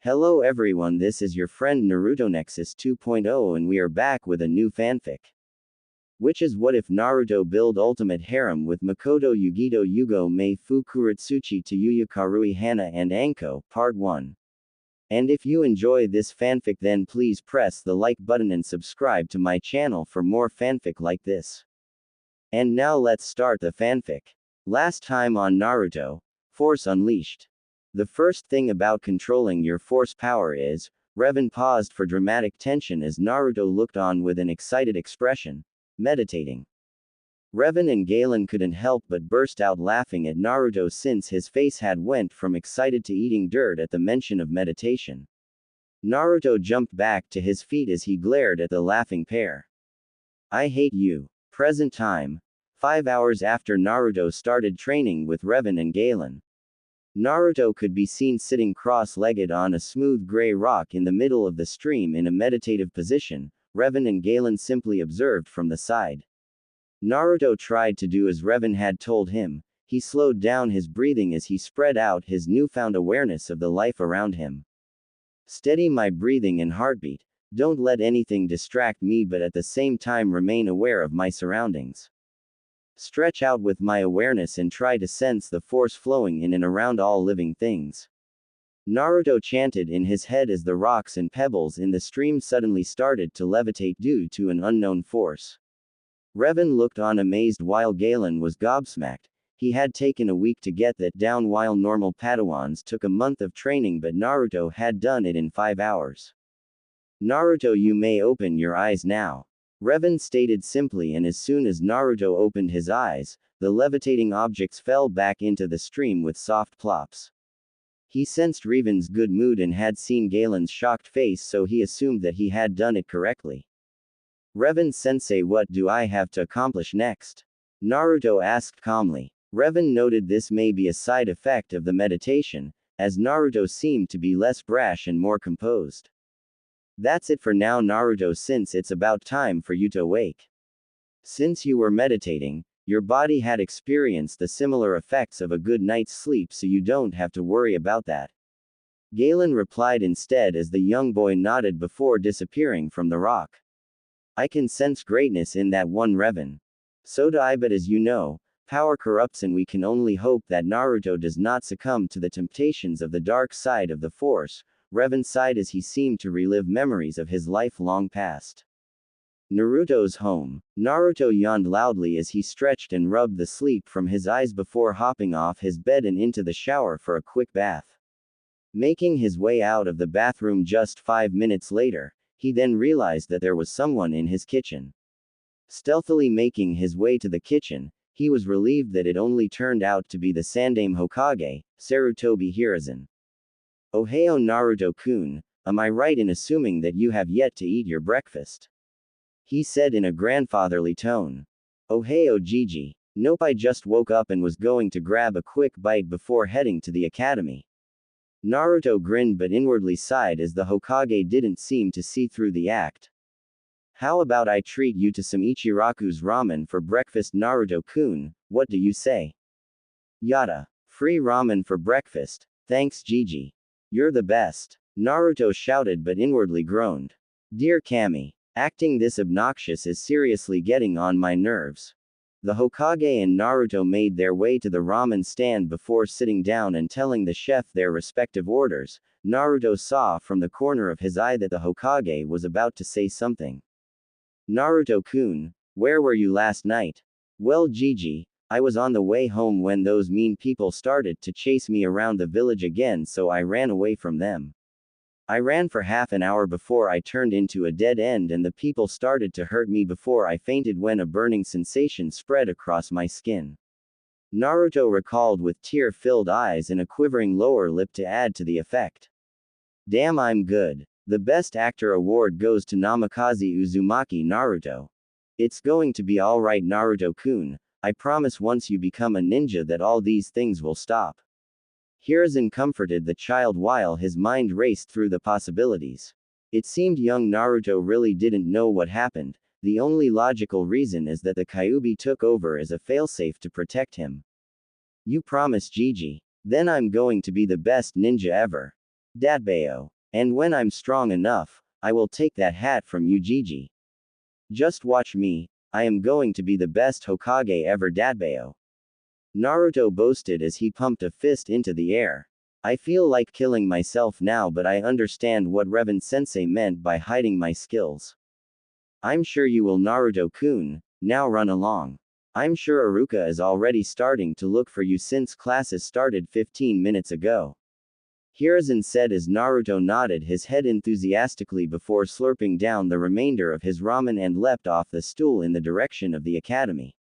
Hello everyone, this is your friend Naruto Nexus 2.0 and we are back with a new fanfic. Which is What If Naruto Build Ultimate Harem with Mikoto Yugito Yuugao Mei Fu Kurotsuchi Tayuya Karui Hana and Anko, Part 1. And if you enjoy this fanfic then please press the like button and subscribe to my channel for more fanfic like this. And now let's start the fanfic. Last time on Naruto, Force Unleashed. The first thing about controlling your force power is, Revan paused for dramatic tension as Naruto looked on with an excited expression, meditating. Revan and Galen couldn't help but burst out laughing at Naruto since his face had went from excited to eating dirt at the mention of meditation. Naruto jumped back to his feet as he glared at the laughing pair. I hate you. Present time. 5 hours after Naruto started training with Revan and Galen. Naruto could be seen sitting cross-legged on a smooth gray rock in the middle of the stream in a meditative position. Revan and Galen simply observed from the side. Naruto tried to do as Revan had told him. He slowed down his breathing as he spread out his newfound awareness of the life around him. Steady my breathing and heartbeat. Don't let anything distract me but at the same time remain aware of my surroundings. Stretch out with my awareness and try to sense the force flowing in and around all living things. Naruto chanted in his head as the rocks and pebbles in the stream suddenly started to levitate due to an unknown force. Revan looked on amazed while Galen was gobsmacked. He had taken a week to get that down while normal Padawans took a month of training but Naruto had done it in 5 hours. Naruto, you may open your eyes now. Revan stated simply, and as soon as Naruto opened his eyes, the levitating objects fell back into the stream with soft plops. He sensed Revan's good mood and had seen Galen's shocked face, so he assumed that he had done it correctly. Revan-sensei, what do I have to accomplish next? Naruto asked calmly. Revan noted this may be a side effect of the meditation, as Naruto seemed to be less brash and more composed. That's it for now, Naruto, since it's about time for you to awake. Since you were meditating, your body had experienced the similar effects of a good night's sleep, so you don't have to worry about that. Galen replied instead as the young boy nodded before disappearing from the rock. I can sense greatness in that one, Revan. So do I, but as you know, power corrupts and we can only hope that Naruto does not succumb to the temptations of the dark side of the Force. Revan sighed as he seemed to relive memories of his life long past. Naruto's home. Naruto yawned loudly as he stretched and rubbed the sleep from his eyes before hopping off his bed and into the shower for a quick bath. Making his way out of the bathroom just 5 minutes later, he then realized that there was someone in his kitchen. Stealthily making his way to the kitchen, he was relieved that it only turned out to be the Sandaime Hokage, Sarutobi Hiruzen. Ohio Naruto-kun, am I right in assuming that you have yet to eat your breakfast? He said in a grandfatherly tone. Ohio Gigi. Nope, I just woke up and was going to grab a quick bite before heading to the academy. Naruto grinned but inwardly sighed as the Hokage didn't seem to see through the act. How about I treat you to some Ichiraku's ramen for breakfast, Naruto-kun, what do you say? Yada. Free ramen for breakfast, thanks Gigi. You're the best. Naruto shouted but inwardly groaned. Dear Kami, acting this obnoxious is seriously getting on my nerves. The Hokage and Naruto made their way to the ramen stand before sitting down and telling the chef their respective orders. Naruto saw from the corner of his eye that the Hokage was about to say something. Naruto-kun, where were you last night? Well, Gigi, I was on the way home when those mean people started to chase me around the village again, so I ran away from them. I ran for half an hour before I turned into a dead end and the people started to hurt me before I fainted when a burning sensation spread across my skin. Naruto recalled with tear-filled eyes and a quivering lower lip to add to the effect. Damn, I'm good. The Best Actor award goes to Namikaze Uzumaki. Naruto. It's going to be alright, Naruto-kun. I promise once you become a ninja that all these things will stop. Hiruzen comforted the child while his mind raced through the possibilities. It seemed young Naruto really didn't know what happened. The only logical reason is that the Kyuubi took over as a failsafe to protect him. You promise, Gigi? Then I'm going to be the best ninja ever. Datbeo. And when I'm strong enough, I will take that hat from Ujiji. Just watch me, I am going to be the best Hokage ever. Datbeo. Naruto boasted as he pumped a fist into the air. I feel like killing myself now, but I understand what Revan-sensei meant by hiding my skills. I'm sure you will, Naruto-kun, now run along. I'm sure Iruka is already starting to look for you since classes started 15 minutes ago. Hiruzen said as Naruto nodded his head enthusiastically before slurping down the remainder of his ramen and leapt off the stool in the direction of the academy.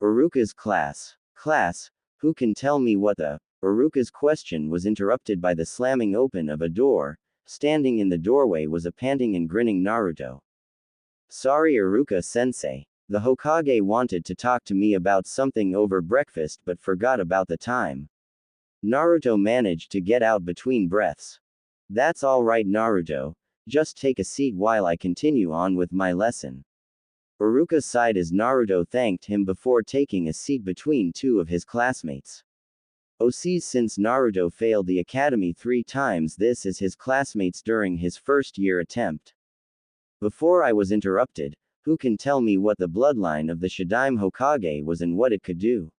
Iruka's class. Class, who can tell me what the... Iruka's question was interrupted by the slamming open of a door. Standing in the doorway was a panting and grinning Naruto. Sorry, Iruka-sensei. The Hokage wanted to talk to me about something over breakfast but forgot about the time. Naruto managed to get out between breaths. That's all right, Naruto. Just take a seat while I continue on with my lesson. Iruka sighed as Naruto thanked him before taking a seat between two of his classmates. Since Naruto failed the academy 3 times, this is his classmates during his first year attempt. Before I was interrupted, who can tell me what the bloodline of the Shadaime Hokage was and what it could do?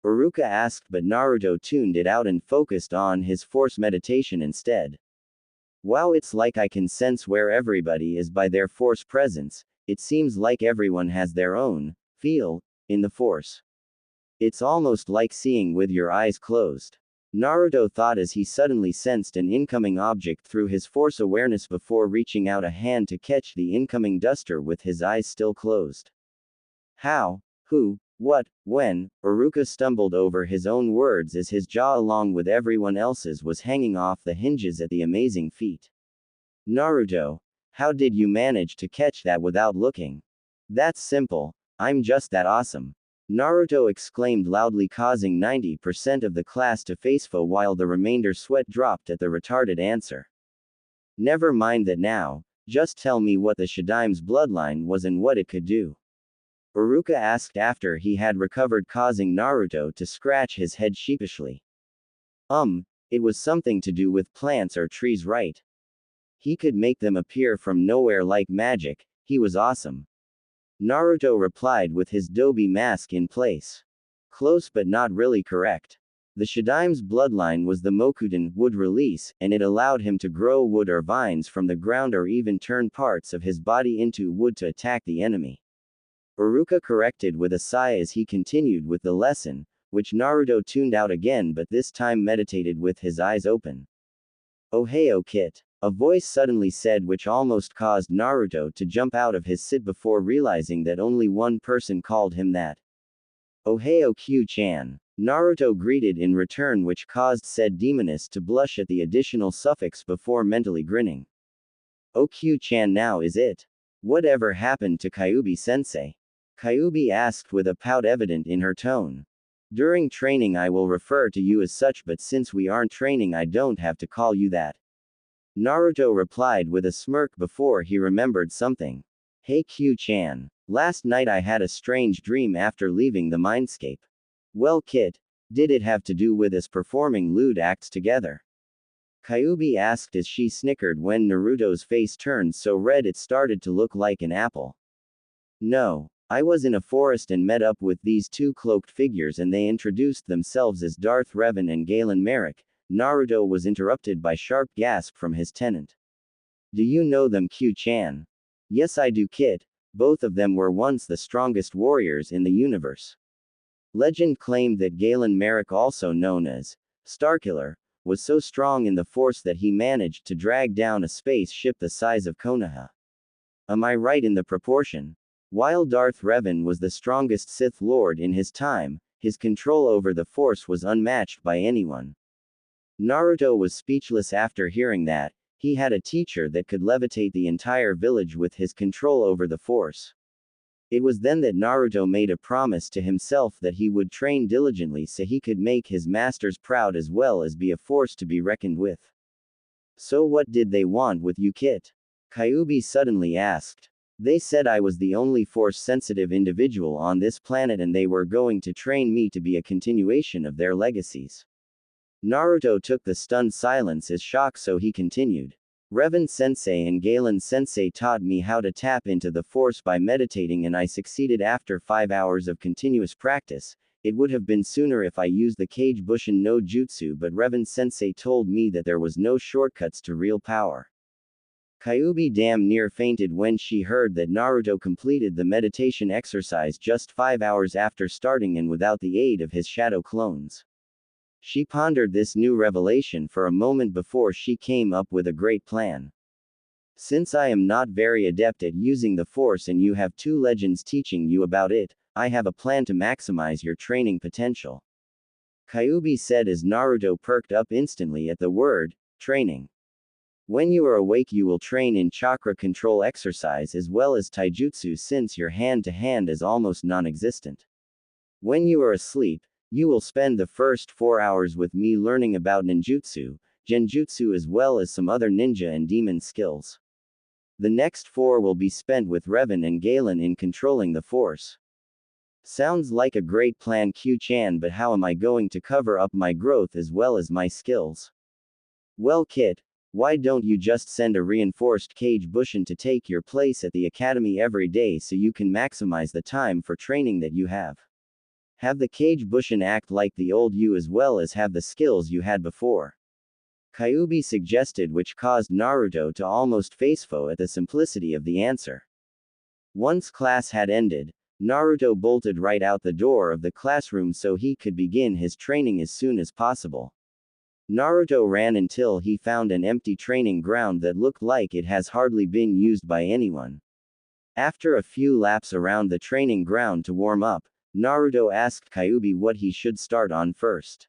Iruka asked, but Naruto tuned it out and focused on his force meditation instead. Wow, it's like I can sense where everybody is by their force presence. It seems like everyone has their own feel in the force. It's almost like seeing with your eyes closed. Naruto thought as he suddenly sensed an incoming object through his force awareness before reaching out a hand to catch the incoming duster with his eyes still closed. How? Who? What? When? Iruka stumbled over his own words as his jaw along with everyone else's was hanging off the hinges at the amazing feat. Naruto, how did you manage to catch that without looking? That's simple. I'm just that awesome. Naruto exclaimed loudly, causing 90% of the class to facefo while the remainder sweat dropped at the retarded answer. Never mind that now, just tell me what the Shadaime's bloodline was and what it could do. Iruka asked after he had recovered, causing Naruto to scratch his head sheepishly. It was something to do with plants or trees, right? He could make them appear from nowhere like magic. He was awesome. Naruto replied with his Dobi mask in place. Close but not really correct. The Shadaime's bloodline was the Mokuden wood release, and it allowed him to grow wood or vines from the ground or even turn parts of his body into wood to attack the enemy. Iruka corrected with a sigh as he continued with the lesson, which Naruto tuned out again but this time meditated with his eyes open. "Ohio Kit," a voice suddenly said, which almost caused Naruto to jump out of his sit before realizing that only one person called him that. "Ohio Q-chan." Naruto greeted in return, which caused said demoness to blush at the additional suffix before mentally grinning. "Oh, Q-chan, now is it? Whatever happened to Kyuubi-sensei?" Kyuubi asked with a pout evident in her tone. "During training I will refer to you as such, but since we aren't training I don't have to call you that." Naruto replied with a smirk before he remembered something. "Hey Q-chan. Last night I had a strange dream after leaving the mindscape." "Well Kit, did it have to do with us performing lewd acts together?" Kyuubi asked as she snickered when Naruto's face turned so red it started to look like an apple. "No. I was in a forest and met up with these two cloaked figures and they introduced themselves as Darth Revan and Galen Merrick." Naruto was interrupted by sharp gasp from his tenant. "Do you know them, Q-chan?" "Yes I do Kit. Both of them were once the strongest warriors in the universe." Legend claimed that Galen Merrick, also known as Starkiller, was so strong in the force that he managed to drag down a space ship the size of Konoha. Am I right in the proportion? While Darth Revan was the strongest Sith Lord in his time, his control over the Force was unmatched by anyone. Naruto was speechless after hearing that. He had a teacher that could levitate the entire village with his control over the Force. It was then that Naruto made a promise to himself that he would train diligently so he could make his masters proud as well as be a force to be reckoned with. "So what did they want with you, Kit?" Kyuubi suddenly asked. "They said I was the only force-sensitive individual on this planet and they were going to train me to be a continuation of their legacies." Naruto took the stunned silence as shock, so he continued. Revan Sensei and Galen Sensei taught me how to tap into the force by meditating, and I succeeded after 5 hours of continuous practice. It would have been sooner if I used the Kage Bushin no Jutsu, but Revan Sensei told me that there was no shortcuts to real power. Kyuubi damn near fainted when she heard that Naruto completed the meditation exercise just 5 hours after starting and without the aid of his shadow clones. She pondered this new revelation for a moment before she came up with a great plan. Since I am not very adept at using the force and you have 2 legends teaching you about it, I have a plan to maximize your training potential. Kyuubi said as Naruto perked up instantly at the word, training. When you are awake you will train in chakra control exercise as well as taijutsu, since your hand-to-hand is almost non-existent. When you are asleep, you will spend the first 4 hours with me learning about ninjutsu, genjutsu as well as some other ninja and demon skills. The next 4 will be spent with Revan and Galen in controlling the force. Sounds like a great plan, Q-chan, but how am I going to cover up my growth as well as my skills? Well, Kit, why don't you just send a reinforced Kage Bushin to take your place at the academy every day so you can maximize the time for training that you have? Have the Kage Bushin act like the old you as well as have the skills you had before. Kyuubi suggested, which caused Naruto to almost facefo at the simplicity of the answer. Once class had ended, Naruto bolted right out the door of the classroom so he could begin his training as soon as possible. Naruto ran until he found an empty training ground that looked like it has hardly been used by anyone. After a few laps around the training ground to warm up, Naruto asked Kyuubi what he should start on first.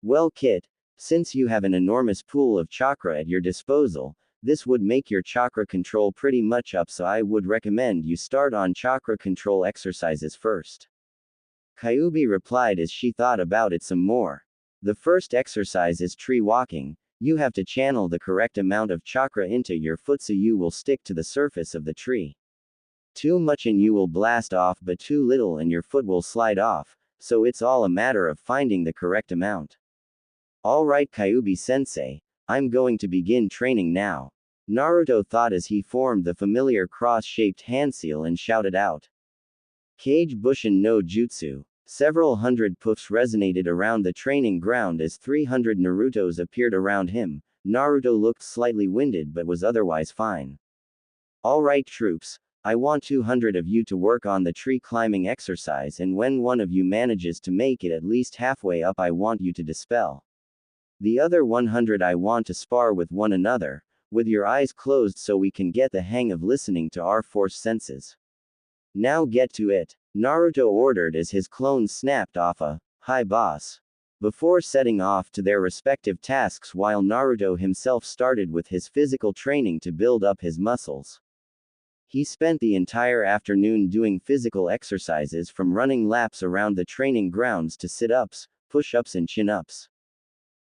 Well, Kit, since you have an enormous pool of chakra at your disposal, this would make your chakra control pretty much up, so I would recommend you start on chakra control exercises first. Kyuubi replied as she thought about it some more. The first exercise is tree walking. You have to channel the correct amount of chakra into your foot so you will stick to the surface of the tree. Too much and you will blast off, but too little and your foot will slide off, so it's all a matter of finding the correct amount. Alright, Kyuubi sensei, I'm going to begin training now. Naruto thought as he formed the familiar cross-shaped hand seal and shouted out. Kage Bushin no Jutsu. Several hundred poofs resonated around the training ground as 300 Narutos appeared around him. Naruto looked slightly winded but was otherwise fine. Alright troops, I want 200 of you to work on the tree climbing exercise, and when one of you manages to make it at least halfway up I want you to dispel. The other 100 I want to spar with one another, with your eyes closed so we can get the hang of listening to our force senses. Now get to it, Naruto ordered as his clones snapped off a, "Hi boss," before setting off to their respective tasks, while Naruto himself started with his physical training to build up his muscles. He spent the entire afternoon doing physical exercises, from running laps around the training grounds to sit-ups, push-ups and chin-ups.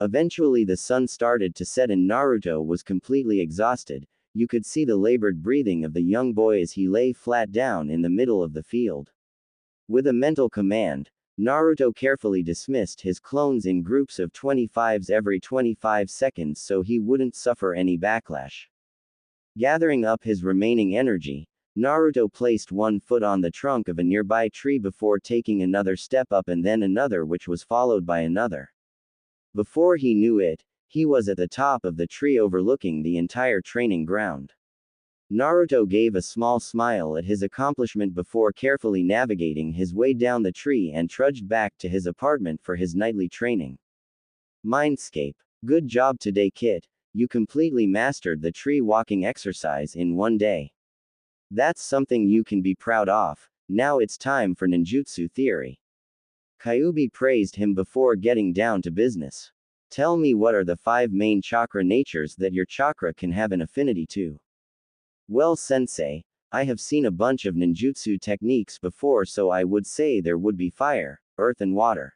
Eventually the sun started to set and Naruto was completely exhausted. You could see the labored breathing of the young boy as he lay flat down in the middle of the field. With a mental command, Naruto carefully dismissed his clones in groups of 25s every 25 seconds so he wouldn't suffer any backlash. Gathering up his remaining energy, Naruto placed one foot on the trunk of a nearby tree before taking another step up and then another, which was followed by another. Before he knew it, he was at the top of the tree overlooking the entire training ground. Naruto gave a small smile at his accomplishment before carefully navigating his way down the tree and trudged back to his apartment for his nightly training. Mindscape. Good job today, Kit. You completely mastered the tree walking exercise in one day. That's something you can be proud of. Now it's time for ninjutsu theory. Kyuubi praised him before getting down to business. Tell me, what are the 5 main chakra natures that your chakra can have an affinity to? Well, sensei, I have seen a bunch of ninjutsu techniques before, so I would say there would be fire, earth and water.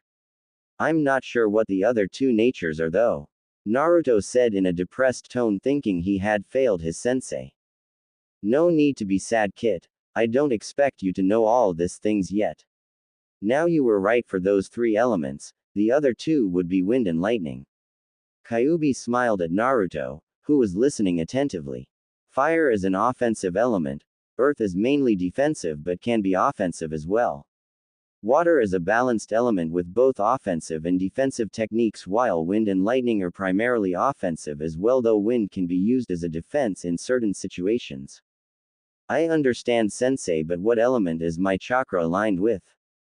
I'm not sure what the other 2 natures are though. Naruto said in a depressed tone, thinking he had failed his sensei. No need to be sad, Kit. I don't expect you to know all these things yet. Now you were right for those 3 elements. The other two would be wind and lightning. Kyuubi smiled at Naruto, who was listening attentively. Fire is an offensive element, earth is mainly defensive but can be offensive as well. Water is a balanced element with both offensive and defensive techniques, while wind and lightning are primarily offensive as well, though wind can be used as a defense in certain situations. I understand, sensei, but what element is my chakra aligned with?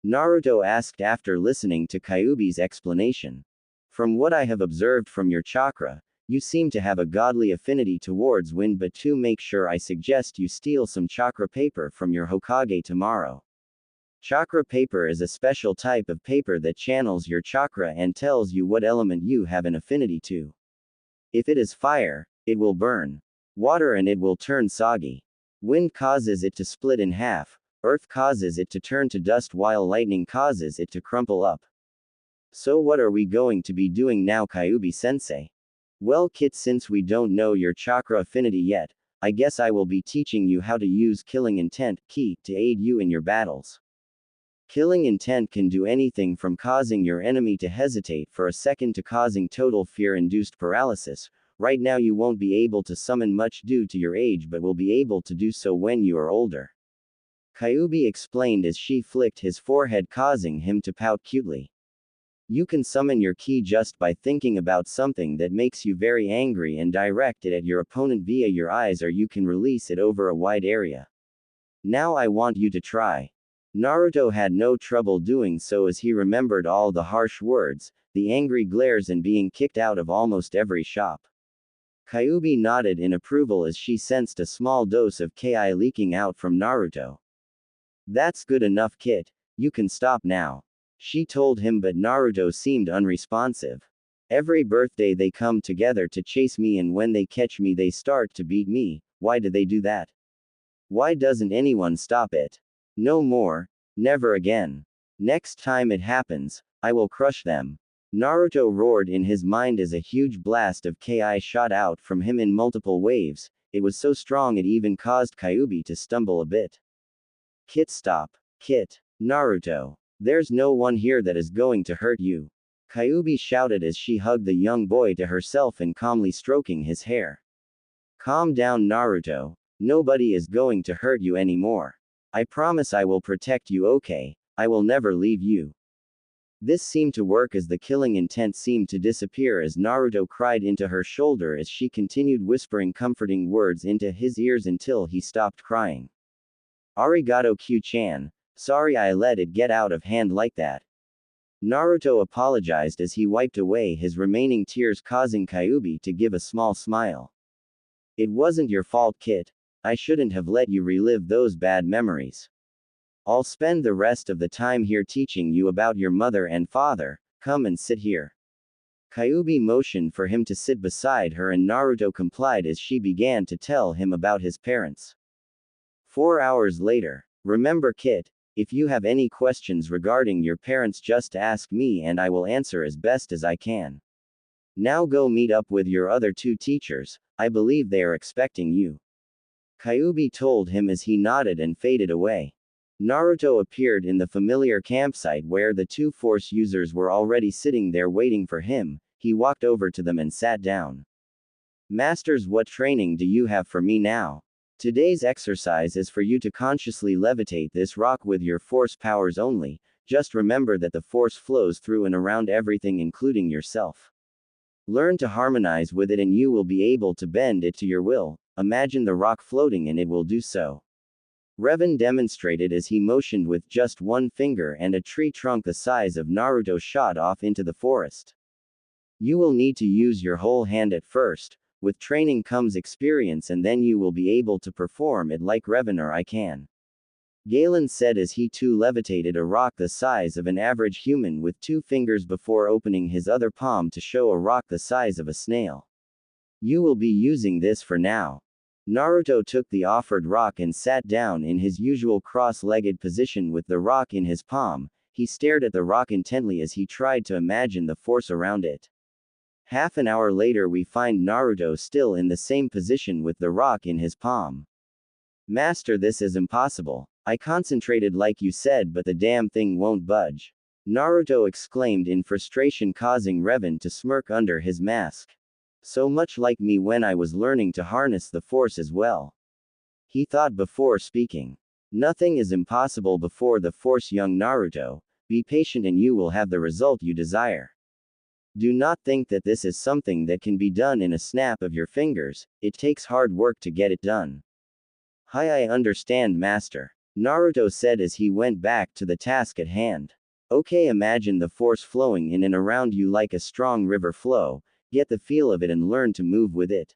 Naruto asked after listening to Kyuubi's explanation. From what I have observed from your chakra, you seem to have a godly affinity towards wind, but to make sure I suggest you steal some chakra paper from your Hokage tomorrow. Chakra paper is a special type of paper that channels your chakra and tells you what element you have an affinity to. If it is fire, it will burn. Water and it will turn soggy. Wind causes it to split in half, earth causes it to turn to dust, while lightning causes it to crumple up. So what are we going to be doing now, Kyuubi-sensei? Well, Kit, since we don't know your chakra affinity yet, I guess I will be teaching you how to use killing intent, ki, to aid you in your battles. Killing intent can do anything from causing your enemy to hesitate for a second to causing total fear-induced paralysis. Right now you won't be able to summon much due to your age, but will be able to do so when you are older. Kyuubi explained as she flicked his forehead, causing him to pout cutely. You can summon your ki just by thinking about something that makes you very angry and direct it at your opponent via your eyes, or you can release it over a wide area. Now I want you to try. Naruto had no trouble doing so as he remembered all the harsh words, the angry glares, and being kicked out of almost every shop. Kyuubi nodded in approval as she sensed a small dose of ki leaking out from Naruto. That's good enough, Kit. You can stop now. She told him, but Naruto seemed unresponsive. Every birthday they come together to chase me, and when they catch me they start to beat me. Why do they do that? Why doesn't anyone stop it? No more. Never again. Next time it happens, I will crush them. Naruto roared in his mind as a huge blast of ki shot out from him in multiple waves. It was so strong it even caused Kyuubi to stumble a bit. Kit, stop. Kit. Naruto. There's no one here that is going to hurt you. Kyuubi shouted as she hugged the young boy to herself and calmly stroking his hair. Calm down, Naruto. Nobody is going to hurt you anymore. I promise I will protect you, okay? I will never leave you. This seemed to work as the killing intent seemed to disappear as Naruto cried into her shoulder as she continued whispering comforting words into his ears until he stopped crying. Arigato, Q-chan. Sorry I let it get out of hand like that. Naruto apologized as he wiped away his remaining tears, causing Kyuubi to give a small smile. It wasn't your fault, Kit. I shouldn't have let you relive those bad memories. I'll spend the rest of the time here teaching you about your mother and father. Come and sit here. Kyuubi motioned for him to sit beside her, and Naruto complied as she began to tell him about his parents. 4 hours later. Remember, Kit, if you have any questions regarding your parents, just ask me and I will answer as best as I can. Now go meet up with your other two teachers. I believe they are expecting you. Kyuubi told him as he nodded and faded away. Naruto appeared in the familiar campsite where the two force users were already sitting there waiting for him. He walked over to them and sat down. Masters, what training do you have for me now? Today's exercise is for you to consciously levitate this rock with your force powers only. Just remember that the force flows through and around everything, including yourself. Learn to harmonize with it and you will be able to bend it to your will. Imagine the rock floating and it will do so. Revan demonstrated as he motioned with just one finger, and a tree trunk the size of Naruto shot off into the forest. You will need to use your whole hand at first. With training comes experience, and then you will be able to perform it like Revan or I can. Galen said as he too levitated a rock the size of an average human with 2 fingers before opening his other palm to show a rock the size of a snail. You will be using this for now. Naruto took the offered rock and sat down in his usual cross-legged position with the rock in his palm. He stared at the rock intently as he tried to imagine the force around it. Half an hour later we find Naruto still in the same position with the rock in his palm. Master, this is impossible. I concentrated like you said, but the damn thing won't budge. Naruto exclaimed in frustration, causing Revan to smirk under his mask. So much like me when I was learning to harness the force as well. He thought before speaking. Nothing is impossible before the force, young Naruto. Be patient and you will have the result you desire. Do not think that this is something that can be done in a snap of your fingers, it takes hard work to get it done. I understand, master. Naruto said as he went back to the task at hand. Okay, imagine the force flowing in and around you like a strong river flow, get the feel of it and learn to move with it.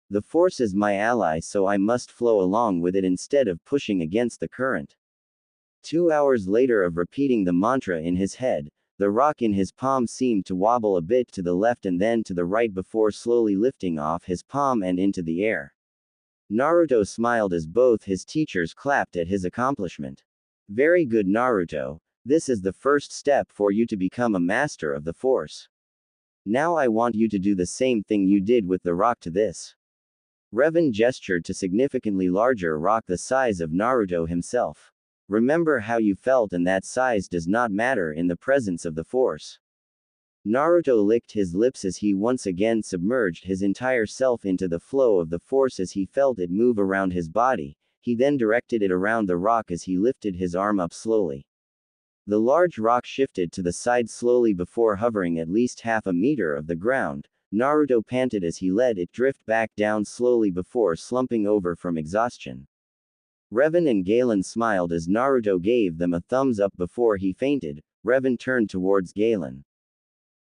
The force is my ally, so I must flow along with it instead of pushing against the current. 2 hours later of repeating the mantra in his head, the rock in his palm seemed to wobble a bit to the left and then to the right before slowly lifting off his palm and into the air. Naruto smiled as both his teachers clapped at his accomplishment. Very good, Naruto. This is the first step for you to become a master of the force. Now I want you to do the same thing you did with the rock to this. Revan gestured to significantly larger rock the size of Naruto himself. Remember how you felt, and that size does not matter in the presence of the force. Naruto licked his lips as he once again submerged his entire self into the flow of the force as he felt it move around his body. He then directed it around the rock as he lifted his arm up slowly. The large rock shifted to the side slowly before hovering at least half a meter of the ground. Naruto panted as he let it drift back down slowly before slumping over from exhaustion. Revan and Galen smiled as Naruto gave them a thumbs up before he fainted. Revan turned towards Galen.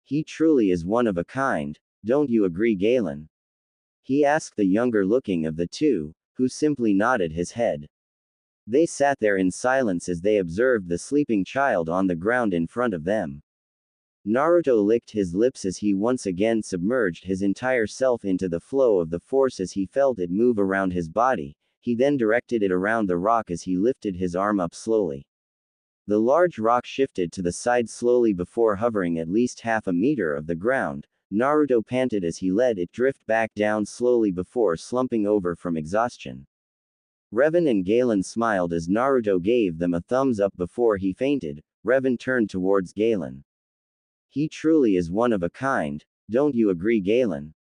He truly is one of a kind, don't you agree, Galen? He asked the younger looking of the two, who simply nodded his head. They sat there in silence as they observed the sleeping child on the ground in front of them. Naruto licked his lips as he once again submerged his entire self into the flow of the force as he felt it move around his body. He then directed it around the rock as he lifted his arm up slowly. The large rock shifted to the side slowly before hovering at least half a meter of the ground. Naruto panted as he let it drift back down slowly before slumping over from exhaustion. Revan and Galen smiled as Naruto gave them a thumbs up before he fainted. Revan turned towards Galen. He truly is one of a kind, don't you agree, Galen?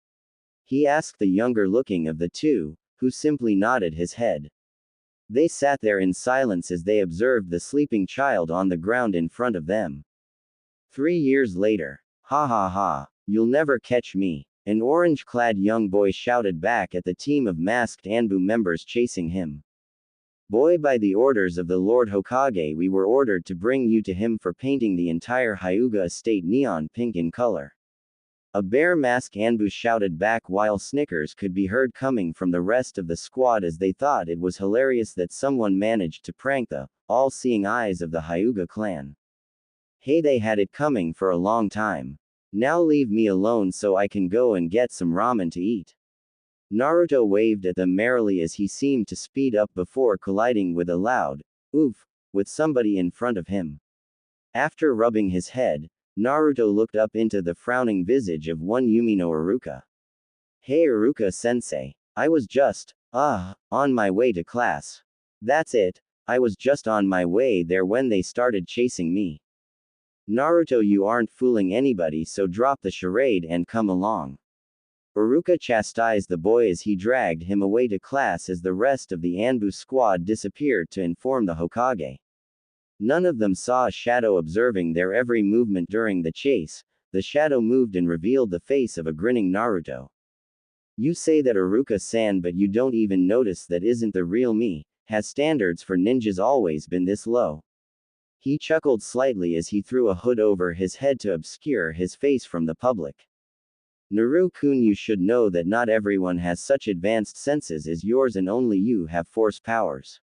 He asked the younger looking of the two, who simply nodded his head. They sat there in silence as they observed the sleeping child on the ground in front of them. 3 years later. Ha ha ha, you'll never catch me. An orange-clad young boy shouted back at the team of masked Anbu members chasing him. Boy, by the orders of the Lord Hokage, we were ordered to bring you to him for painting the entire Hyuga estate neon pink in color. A bear mask Anbu shouted back while snickers could be heard coming from the rest of the squad as they thought it was hilarious that someone managed to prank the all-seeing eyes of the Hyuga clan. Hey, they had it coming for a long time. Now leave me alone so I can go and get some ramen to eat. Naruto waved at them merrily as he seemed to speed up before colliding with a loud oof with somebody in front of him. After rubbing his head, Naruto looked up into the frowning visage of one Yumino Iruka. Hey Iruka-sensei, I was just, on my way to class. That's it, I was just on my way there when they started chasing me. Naruto, you aren't fooling anybody, so drop the charade and come along. Iruka chastised the boy as he dragged him away to class as the rest of the Anbu squad disappeared to inform the Hokage. None of them saw a shadow observing their every movement during the chase. The shadow moved and revealed the face of a grinning Naruto. You say that, Iruka-san, but you don't even notice that isn't the real me. Has standards for ninjas always been this low? He chuckled slightly as he threw a hood over his head to obscure his face from the public. Naru-kun, you should know that not everyone has such advanced senses as yours, and only you have force powers.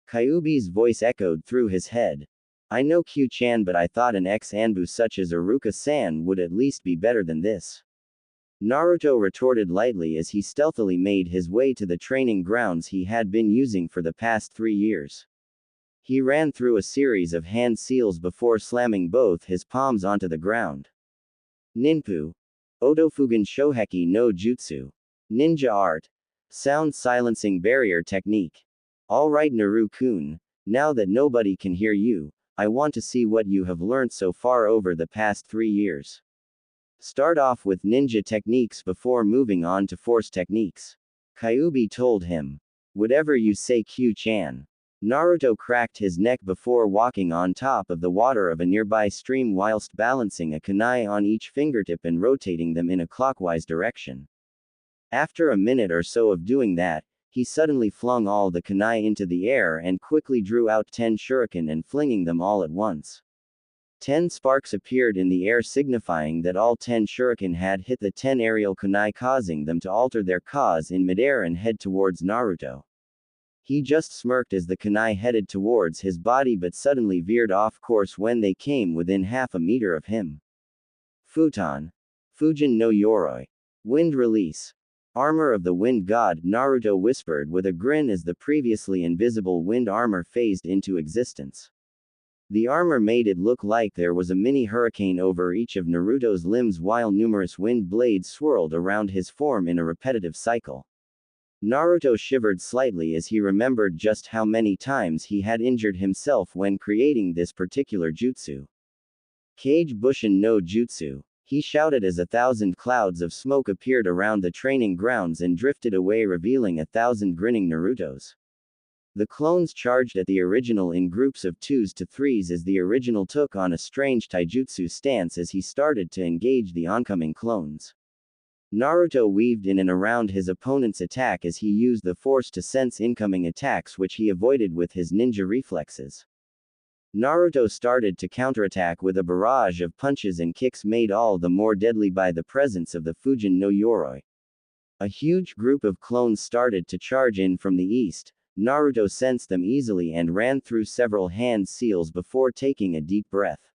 Kyuubi's voice echoed through his head. I know, Q-chan, but I thought an ex-Anbu such as Iruka-san would at least be better than this. Naruto retorted lightly as he stealthily made his way to the training grounds he had been using for the past 3 years. He ran through a series of hand seals before slamming both his palms onto the ground. Ninpu. Otofugen Shoheki no Jutsu. Ninja art. Sound silencing barrier technique. Alright, Naru-kun, now that nobody can hear you, I want to see what you have learned so far over the past 3 years. Start off with ninja techniques before moving on to force techniques. Kyuubi told him. Whatever you say, Q-chan. Naruto cracked his neck before walking on top of the water of a nearby stream whilst balancing a kunai on each fingertip and rotating them in a clockwise direction. After a minute or so of doing that, he suddenly flung all the kunai into the air and quickly drew out 10 shuriken and flinging them all at once. 10 sparks appeared in the air, signifying that all 10 shuriken had hit the 10 aerial kunai, causing them to alter their cause in midair and head towards Naruto. He just smirked as the kunai headed towards his body but suddenly veered off course when they came within half a meter of him. Futon. Fujin no Yoroi. Wind release. Armor of the wind god, Naruto whispered with a grin as the previously invisible wind armor phased into existence. The armor made it look like there was a mini hurricane over each of Naruto's limbs while numerous wind blades swirled around his form in a repetitive cycle. Naruto shivered slightly as he remembered just how many times he had injured himself when creating this particular jutsu. Kage Bushin no Jutsu. He shouted as 1,000 clouds of smoke appeared around the training grounds and drifted away, revealing 1,000 grinning Narutos. The clones charged at the original in groups of 2s to 3s as the original took on a strange taijutsu stance as he started to engage the oncoming clones. Naruto weaved in and around his opponent's attack as he used the force to sense incoming attacks, which he avoided with his ninja reflexes. Naruto started to counterattack with a barrage of punches and kicks made all the more deadly by the presence of the Fujin no Yoroi. A huge group of clones started to charge in from the east. Naruto sensed them easily and ran through several hand seals before taking a deep breath.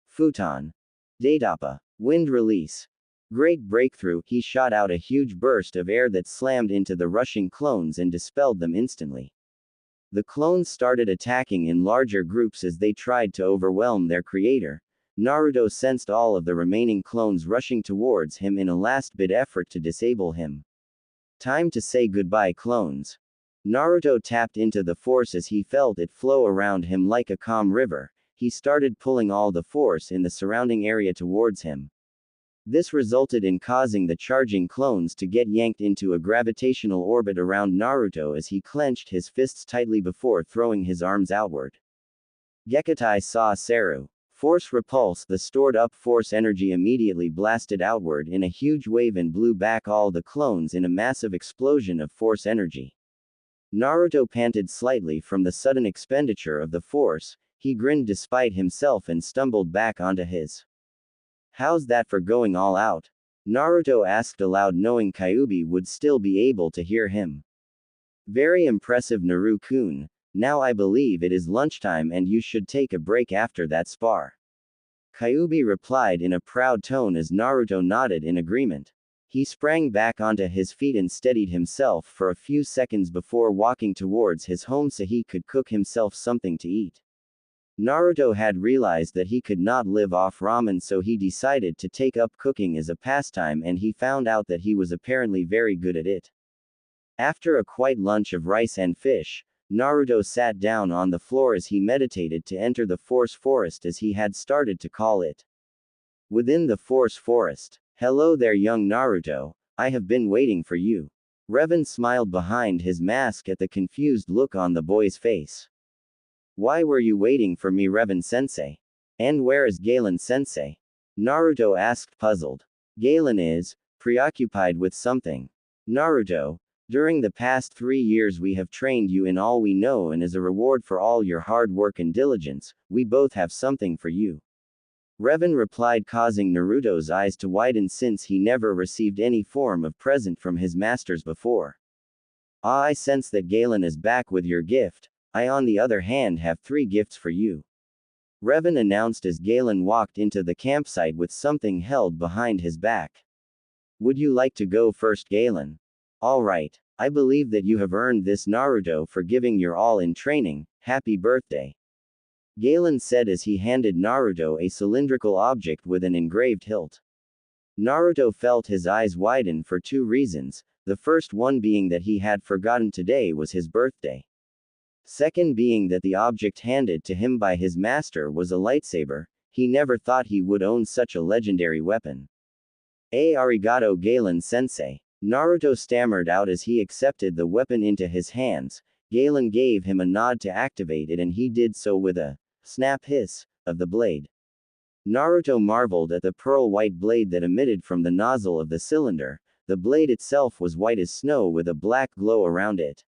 Futon. Datappa. Wind release. Great breakthrough, he shot out a huge burst of air that slammed into the rushing clones and dispelled them instantly. The clones started attacking in larger groups as they tried to overwhelm their creator. Naruto sensed all of the remaining clones rushing towards him in a last-bit effort to disable him. Time to say goodbye, clones. Naruto tapped into the force as he felt it flow around him like a calm river. He started pulling all the force in the surrounding area towards him. This resulted in causing the charging clones to get yanked into a gravitational orbit around Naruto as he clenched his fists tightly before throwing his arms outward. Gekutai Sa Seru. Force repulse. The stored up force energy immediately blasted outward in a huge wave and blew back all the clones in a massive explosion of force energy. Naruto panted slightly from the sudden expenditure of the force. He grinned despite himself and stumbled back onto his. How's that for going all out? Naruto asked aloud, knowing Kyuubi would still be able to hear him. Very impressive, Naru-kun. Now I believe it is lunchtime and you should take a break after that spar. Kyuubi replied in a proud tone as Naruto nodded in agreement. He sprang back onto his feet and steadied himself for a few seconds before walking towards his home so he could cook himself something to eat. Naruto had realized that he could not live off ramen, so he decided to take up cooking as a pastime, and he found out that he was apparently very good at it. After a quiet lunch of rice and fish, Naruto sat down on the floor as he meditated to enter the Force Forest, as he had started to call it. Within the Force Forest. Hello there, young Naruto. I have been waiting for you. Revan smiled behind his mask at the confused look on the boy's face. Why were you waiting for me, Revan-sensei? And where is Galen-sensei? Naruto asked, puzzled. Galen is preoccupied with something. Naruto, during the past 3 years we have trained you in all we know, and as a reward for all your hard work and diligence, we both have something for you. Revan replied, causing Naruto's eyes to widen since he never received any form of present from his masters before. Ah, I sense that Galen is back with your gift. I, on the other hand, have 3 gifts for you. Revan announced as Galen walked into the campsite with something held behind his back. Would you like to go first, Galen? Alright, I believe that you have earned this, Naruto, for giving your all in training. Happy birthday. Galen said as he handed Naruto a cylindrical object with an engraved hilt. Naruto felt his eyes widen for 2 reasons, the first one being that he had forgotten today was his birthday. Second being that the object handed to him by his master was a lightsaber. He never thought he would own such a legendary weapon. Arigato Galen sensei. Naruto stammered out as he accepted the weapon into his hands. Galen gave him a nod to activate it, and he did so with a snap hiss of the blade. Naruto marveled at the pearl-white blade that emitted from the nozzle of the cylinder. The blade itself was white as snow with a black glow around it.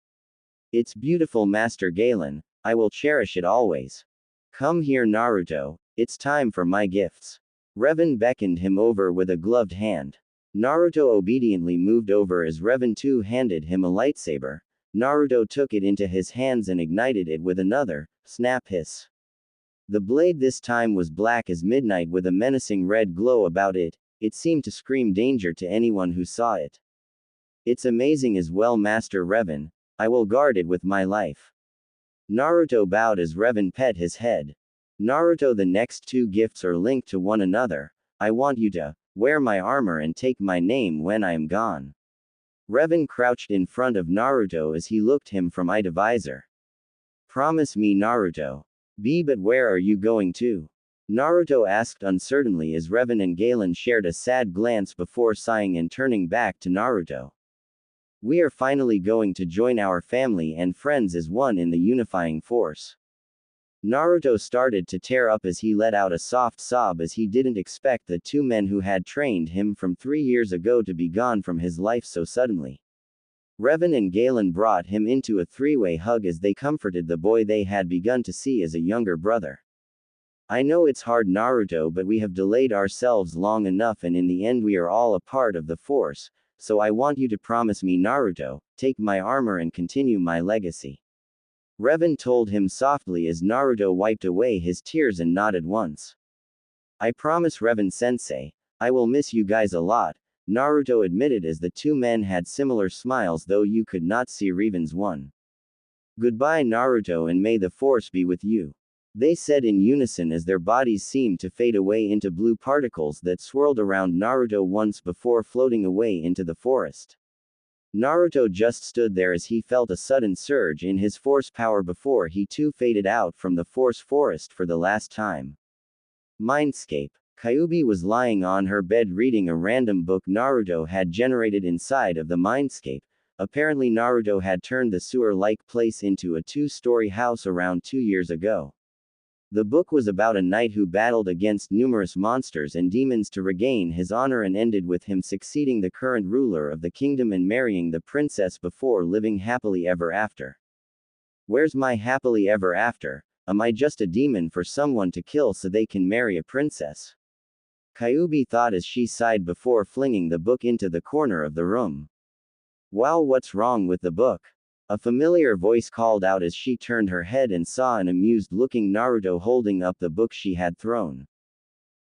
It's beautiful, Master Galen. I will cherish it always. Come here, Naruto. It's time for my gifts. Revan beckoned him over with a gloved hand. Naruto obediently moved over as Revan too handed him a lightsaber. Naruto took it into his hands and ignited it with another snap hiss. The blade this time was black as midnight with a menacing red glow about it. It seemed to scream danger to anyone who saw it. It's amazing as well, Master Revan. I will guard it with my life. Naruto bowed as Revan pet his head. Naruto, the next two gifts are linked to one another. I want you to wear my armor and take my name when I am gone. Revan crouched in front of Naruto as he looked him from eye to visor. Promise me, Naruto. But where are you going to? Naruto asked uncertainly as Revan and Galen shared a sad glance before sighing and turning back to Naruto. We are finally going to join our family and friends as one in the unifying force. Naruto started to tear up as he let out a soft sob as he didn't expect the two men who had trained him from 3 years ago to be gone from his life so suddenly. Revan and Galen brought him into a three-way hug as they comforted the boy they had begun to see as a younger brother. I know it's hard, Naruto, but we have delayed ourselves long enough, and in the end we are all a part of the Force, so I want you to promise me, Naruto, take my armor and continue my legacy. Revan told him softly as Naruto wiped away his tears and nodded once. I promise, Revan-sensei. I will miss you guys a lot, Naruto admitted as the two men had similar smiles, though you could not see Revan's one. Goodbye, Naruto, and may the Force be with you. They said in unison as their bodies seemed to fade away into blue particles that swirled around Naruto once before floating away into the forest. Naruto just stood there as he felt a sudden surge in his force power before he too faded out from the force forest for the last time. Mindscape. Kyuubi was lying on her bed reading a random book Naruto had generated inside of the mindscape. Apparently Naruto had turned the sewer-like place into a 2-story house around 2 years ago. The book was about a knight who battled against numerous monsters and demons to regain his honor and ended with him succeeding the current ruler of the kingdom and marrying the princess before living happily ever after. Where's my happily ever after? Am I just a demon for someone to kill so they can marry a princess? Kyuubi thought as she sighed before flinging the book into the corner of the room. Wow, what's wrong with the book? A familiar voice called out as she turned her head and saw an amused-looking Naruto holding up the book she had thrown.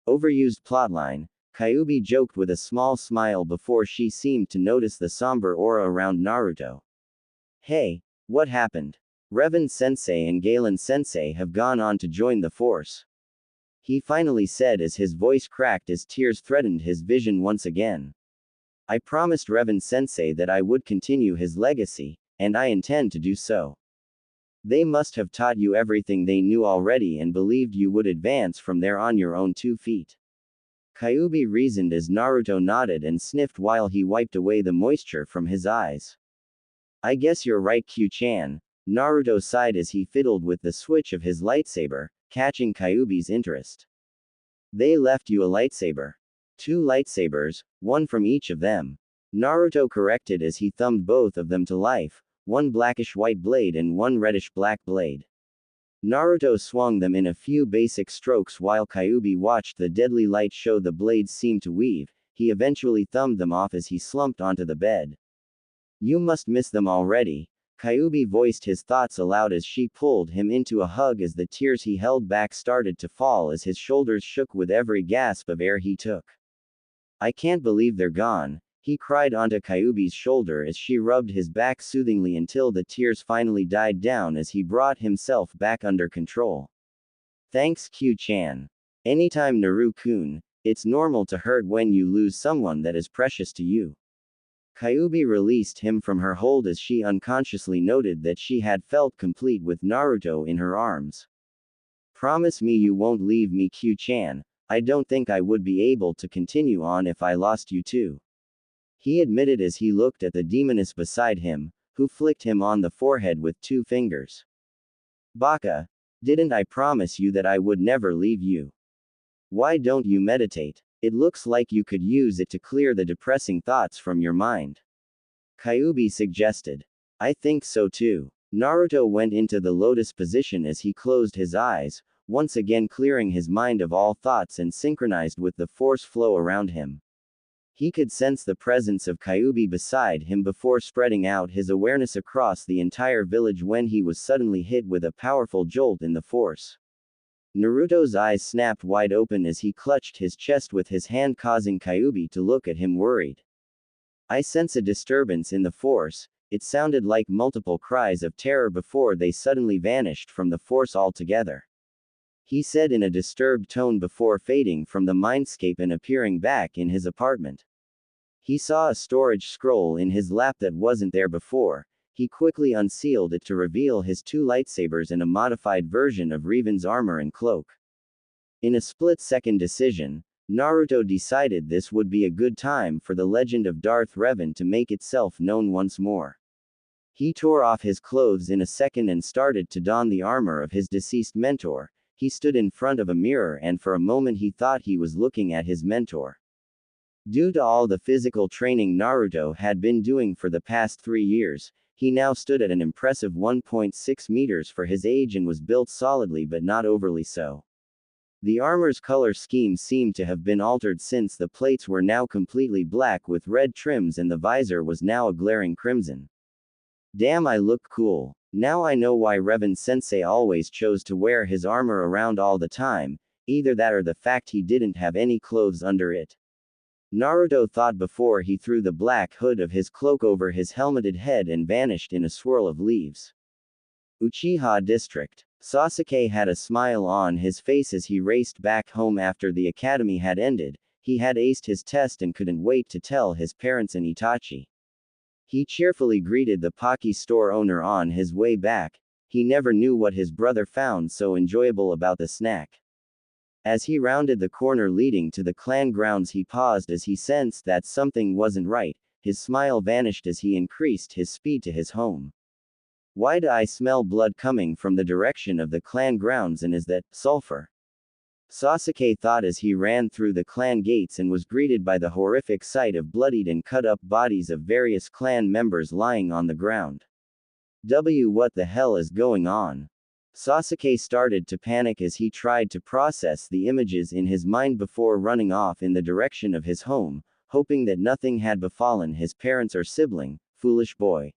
Overused plotline, Kyuubi joked with a small smile before she seemed to notice the somber aura around Naruto. Hey, what happened? Revan-sensei and Galen-sensei have gone on to join the Force. He finally said as his voice cracked as tears threatened his vision once again. I promised Revan-sensei that I would continue his legacy, and I intend to do so. They must have taught you everything they knew already and believed you would advance from there on your own 2 feet. Kyuubi reasoned as Naruto nodded and sniffed while he wiped away the moisture from his eyes. I guess you're right, Q-chan. Naruto sighed as he fiddled with the switch of his lightsaber, catching Kyuubi's interest. They left you a lightsaber. 2 lightsabers, one from each of them. Naruto corrected as he thumbed both of them to life, one blackish-white blade and one reddish-black blade. Naruto swung them in a few basic strokes while Kyuubi watched the deadly light show the blades seemed to weave. He eventually thumbed them off as he slumped onto the bed. You must miss them already. Kyuubi voiced his thoughts aloud as she pulled him into a hug as the tears he held back started to fall as his shoulders shook with every gasp of air he took. I can't believe they're gone, he cried onto Kyuubi's shoulder as she rubbed his back soothingly until the tears finally died down as he brought himself back under control. Thanks, Q-chan. Anytime, Naru-kun. It's normal to hurt when you lose someone that is precious to you. Kyuubi released him from her hold as she unconsciously noted that she had felt complete with Naruto in her arms. Promise me you won't leave me, Q-chan. I don't think I would be able to continue on if I lost you too. He admitted as he looked at the demoness beside him, who flicked him on the forehead with 2 fingers. Baka, didn't I promise you that I would never leave you? Why don't you meditate? It looks like you could use it to clear the depressing thoughts from your mind. Kyuubi suggested. I think so too. Naruto went into the lotus position as he closed his eyes, once again clearing his mind of all thoughts and synchronized with the force flow around him. He could sense the presence of Kyuubi beside him before spreading out his awareness across the entire village when he was suddenly hit with a powerful jolt in the force. Naruto's eyes snapped wide open as he clutched his chest with his hand, causing Kyuubi to look at him worried. I sense a disturbance in the force. It sounded like multiple cries of terror before they suddenly vanished from the force altogether. He said in a disturbed tone before fading from the mindscape and appearing back in his apartment. He saw a storage scroll in his lap that wasn't there before. He quickly unsealed it to reveal his 2 lightsabers and a modified version of Revan's armor and cloak. In a split-second decision, Naruto decided this would be a good time for the legend of Darth Revan to make itself known once more. He tore off his clothes in a second and started to don the armor of his deceased mentor. He stood in front of a mirror and for a moment he thought he was looking at his mentor. Due to all the physical training Naruto had been doing for the past 3 years, he now stood at an impressive 1.6 meters for his age and was built solidly but not overly so. The armor's color scheme seemed to have been altered since the plates were now completely black with red trims and the visor was now a glaring crimson. Damn, I look cool. Now I know why Revan-sensei always chose to wear his armor around all the time, either that or the fact he didn't have any clothes under it. Naruto thought before he threw the black hood of his cloak over his helmeted head and vanished in a swirl of leaves. Uchiha District. Sasuke had a smile on his face as he raced back home after the academy had ended. He had aced his test and couldn't wait to tell his parents and Itachi. He cheerfully greeted the Pocky store owner on his way back. He never knew what his brother found so enjoyable about the snack. As he rounded the corner leading to the clan grounds, he paused as he sensed that something wasn't right. His smile vanished as he increased his speed to his home. Why do I smell blood coming from the direction of the clan grounds, and is that sulfur? Sasuke thought as he ran through the clan gates and was greeted by the horrific sight of bloodied and cut-up bodies of various clan members lying on the ground. What the hell is going on? Sasuke started to panic as he tried to process the images in his mind before running off in the direction of his home, hoping that nothing had befallen his parents or sibling. Foolish boy.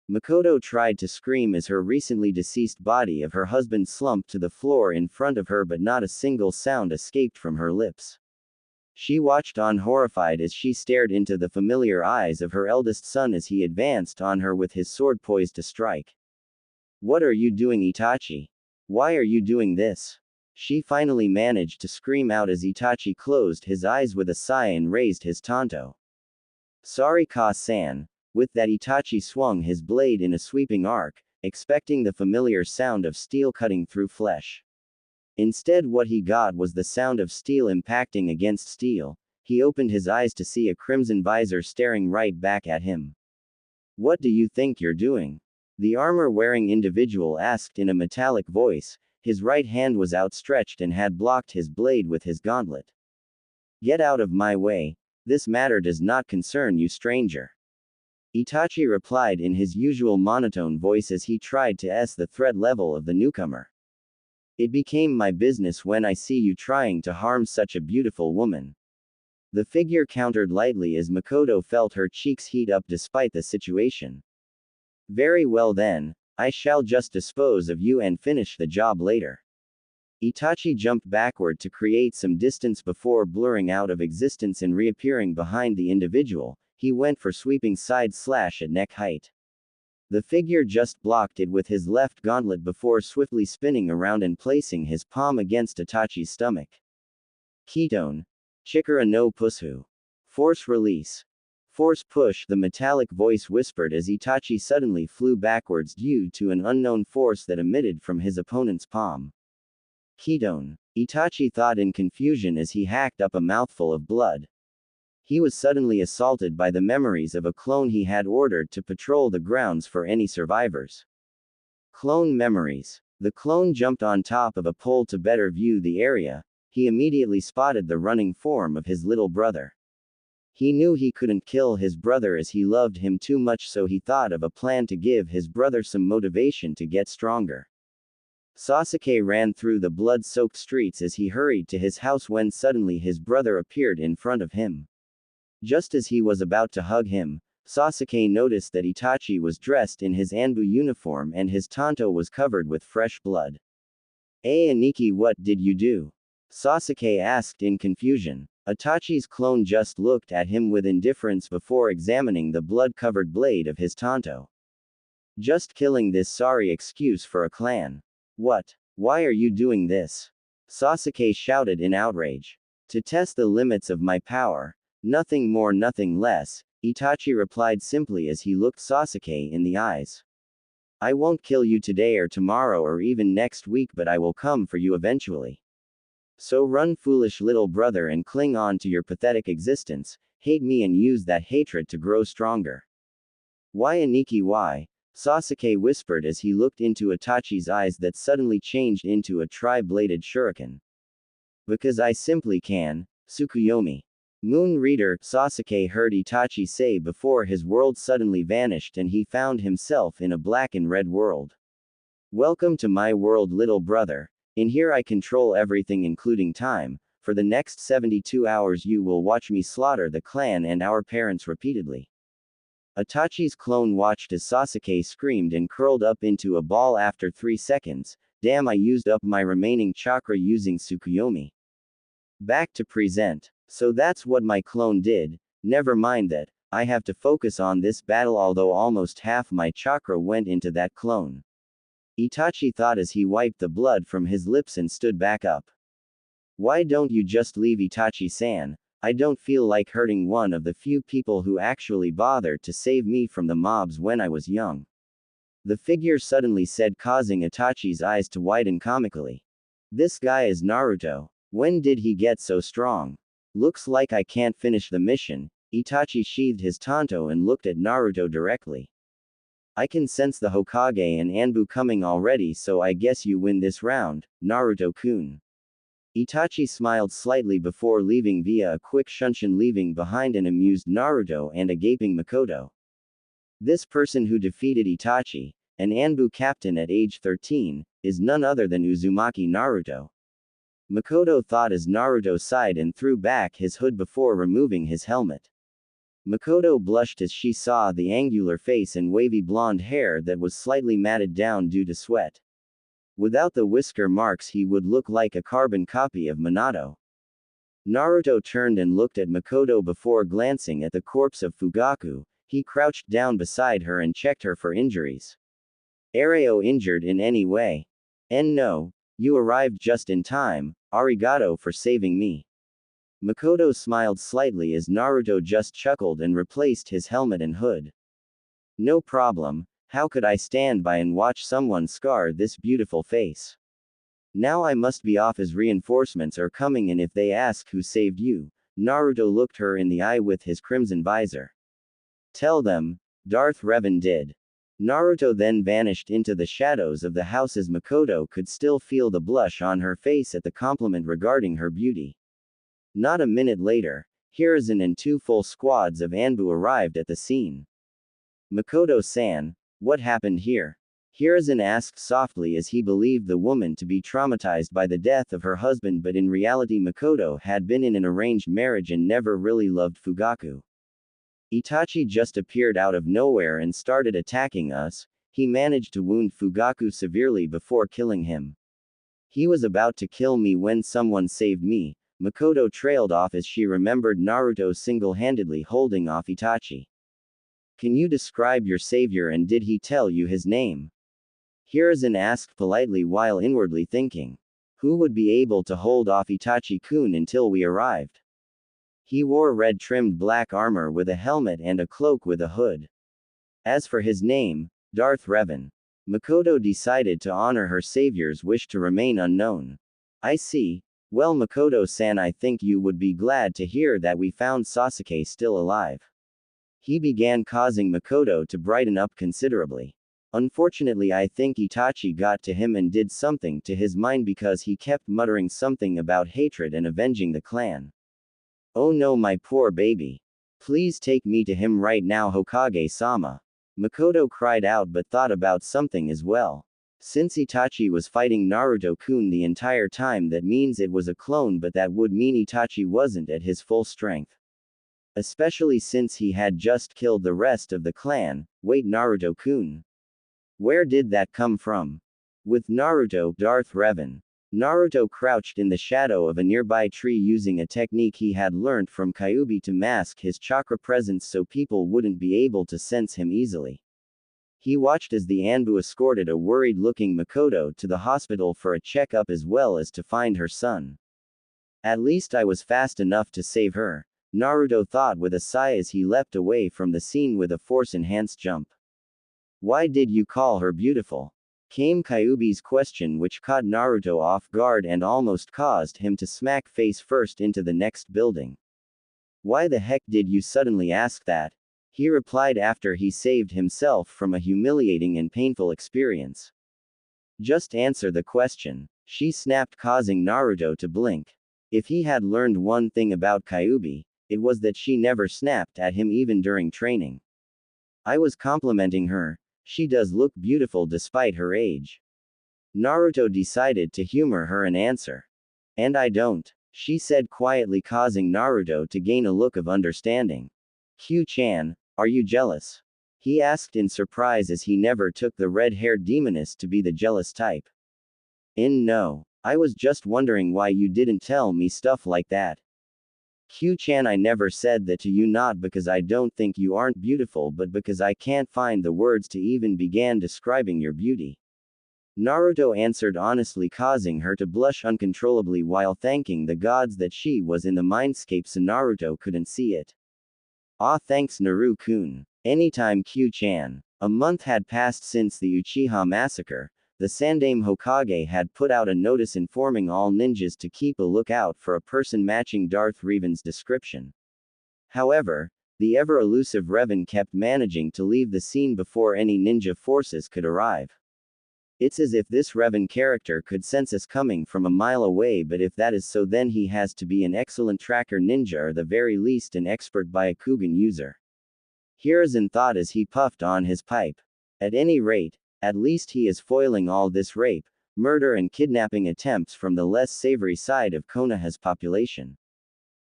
Mikoto tried to scream as her recently deceased body of her husband slumped to the floor in front of her, but not a single sound escaped from her lips. She watched on horrified as she stared into the familiar eyes of her eldest son as he advanced on her with his sword poised to strike. What are you doing, Itachi? Why are you doing this? She finally managed to scream out as Itachi closed his eyes with a sigh and raised his tanto. Sorry, Ka-san. With that, Itachi swung his blade in a sweeping arc, expecting the familiar sound of steel cutting through flesh. Instead, what he got was the sound of steel impacting against steel. He opened his eyes to see a crimson visor staring right back at him. What do you think you're doing? The armor-wearing individual asked in a metallic voice. His right hand was outstretched and had blocked his blade with his gauntlet. Get out of my way. This matter does not concern you, stranger. Itachi replied in his usual monotone voice as he tried to assess the threat level of the newcomer. It became my business when I see you trying to harm such a beautiful woman. The figure countered lightly as Mikoto felt her cheeks heat up despite the situation. Very well then, I shall just dispose of you and finish the job later. Itachi jumped backward to create some distance before blurring out of existence and reappearing behind the individual. He went for sweeping side slash at neck height. The figure just blocked it with his left gauntlet before swiftly spinning around and placing his palm against Itachi's stomach. Ketone. Chikara no Pushu. Force release. Force push, the metallic voice whispered as Itachi suddenly flew backwards due to an unknown force that emitted from his opponent's palm. Ketone. Itachi thought in confusion as he hacked up a mouthful of blood. He was suddenly assaulted by the memories of a clone he had ordered to patrol the grounds for any survivors. Clone memories. The clone jumped on top of a pole to better view the area. He immediately spotted the running form of his little brother. He knew he couldn't kill his brother as he loved him too much, so he thought of a plan to give his brother some motivation to get stronger. Sasuke ran through the blood-soaked streets as he hurried to his house when suddenly his brother appeared in front of him. Just as he was about to hug him, Sasuke noticed that Itachi was dressed in his Anbu uniform and his tanto was covered with fresh blood. Aniki, what did you do? Sasuke asked in confusion. Itachi's clone just looked at him with indifference before examining the blood-covered blade of his tanto. Just killing this sorry excuse for a clan. What? Why are you doing this? Sasuke shouted in outrage. To test the limits of my power. Nothing more, nothing less, Itachi replied simply as he looked Sasuke in the eyes. I won't kill you today or tomorrow or even next week, but I will come for you eventually. So run, foolish little brother, and cling on to your pathetic existence, hate me and use that hatred to grow stronger. Why, Aniki, why? Sasuke whispered as he looked into Itachi's eyes that suddenly changed into a tri-bladed shuriken. Because I simply can, Tsukuyomi. Moon Reader, Sasuke heard Itachi say before his world suddenly vanished and he found himself in a black and red world. Welcome to my world, little brother. In here I control everything including time. For the next 72 hours you will watch me slaughter the clan and our parents repeatedly. Itachi's clone watched as Sasuke screamed and curled up into a ball after 3 seconds. Damn, I used up my remaining chakra using Tsukuyomi. Back to present. So that's what my clone did. Never mind that. I have to focus on this battle, although almost half my chakra went into that clone. Itachi thought as he wiped the blood from his lips and stood back up. Why don't you just leave, Itachi-san? I don't feel like hurting one of the few people who actually bothered to save me from the mobs when I was young. The figure suddenly said, causing Itachi's eyes to widen comically. This guy is Naruto. When did he get so strong? Looks like I can't finish the mission. Itachi sheathed his tanto and looked at Naruto directly. I can sense the Hokage and Anbu coming already, so I guess you win this round, Naruto-kun. Itachi smiled slightly before leaving via a quick shunshin, leaving behind an amused Naruto and a gaping Mikoto. This person who defeated Itachi, an Anbu captain at age 13, is none other than Uzumaki Naruto. Mikoto thought as Naruto sighed and threw back his hood before removing his helmet. Mikoto blushed as she saw the angular face and wavy blonde hair that was slightly matted down due to sweat. Without the whisker marks he would look like a carbon copy of Minato. Naruto turned and looked at Mikoto before glancing at the corpse of Fugaku. He crouched down beside her and checked her for injuries. Areo injured in any way? No. You arrived just in time, arigato for saving me. Mikoto smiled slightly as Naruto just chuckled and replaced his helmet and hood. No problem, how could I stand by and watch someone scar this beautiful face? Now I must be off as reinforcements are coming in if they ask who saved you. Naruto looked her in the eye with his crimson visor. Tell them, Darth Revan did. Naruto then vanished into the shadows of the house as Mikoto could still feel the blush on her face at the compliment regarding her beauty. Not a minute later, Hiruzen and 2 full squads of Anbu arrived at the scene. Mikoto-san, what happened here? Hiruzen asked softly as he believed the woman to be traumatized by the death of her husband, but in reality Mikoto had been in an arranged marriage and never really loved Fugaku. Itachi just appeared out of nowhere and started attacking us. He managed to wound Fugaku severely before killing him. He was about to kill me when someone saved me. Mikoto trailed off as she remembered Naruto single-handedly holding off Itachi. Can you describe your savior, and did he tell you his name? Hiruzen asked politely while inwardly thinking. Who would be able to hold off Itachi-kun until we arrived? He wore red-trimmed black armor with a helmet and a cloak with a hood. As for his name, Darth Revan. Mikoto decided to honor her savior's wish to remain unknown. I see. Well, Mikoto-san, I think you would be glad to hear that we found Sasuke still alive. He began, causing Mikoto to brighten up considerably. Unfortunately, I think Itachi got to him and did something to his mind because he kept muttering something about hatred and avenging the clan. Oh no, my poor baby. Please take me to him right now, Hokage-sama. Mikoto cried out but thought about something as well. Since Itachi was fighting Naruto-kun the entire time, that means it was a clone, but that would mean Itachi wasn't at his full strength. Especially since he had just killed the rest of the clan. Wait, Naruto-kun. Where did that come from? With Naruto, Darth Revan. Naruto crouched in the shadow of a nearby tree using a technique he had learned from Kyuubi to mask his chakra presence so people wouldn't be able to sense him easily. He watched as the Anbu escorted a worried-looking Mikoto to the hospital for a checkup as well as to find her son. At least I was fast enough to save her, Naruto thought with a sigh as he leapt away from the scene with a force-enhanced jump. Why did you call her beautiful? Came Kyuubi's question, which caught Naruto off guard and almost caused him to smack face first into the next building. Why the heck did you suddenly ask that? He replied after he saved himself from a humiliating and painful experience. Just answer the question, she snapped, causing Naruto to blink. If he had learned one thing about Kyuubi, it was that she never snapped at him even during training. I was complimenting her. She does look beautiful despite her age. Naruto decided to humor her and answer. And I don't, she said quietly, causing Naruto to gain a look of understanding. Q-chan, are you jealous? He asked in surprise as he never took the red-haired demoness to be the jealous type. No, I was just wondering why you didn't tell me stuff like that. Q-chan, I never said that to you, not because I don't think you aren't beautiful, but because I can't find the words to even begin describing your beauty. Naruto answered honestly, causing her to blush uncontrollably while thanking the gods that she was in the mindscape so Naruto couldn't see it. Ah, thanks Naru-kun. Anytime, Q-chan. A month had passed since the Uchiha massacre. The Sandaime Hokage had put out a notice informing all ninjas to keep a lookout for a person matching Darth Revan's description. However, the ever-elusive Revan kept managing to leave the scene before any ninja forces could arrive. It's as if this Revan character could sense us coming from a mile away, but if that is so, then he has to be an excellent tracker ninja, or the very least an expert Byakugan user. Hiruzen thought as he puffed on his pipe. At any rate, at least he is foiling all this rape, murder and kidnapping attempts from the less savory side of Konoha's population.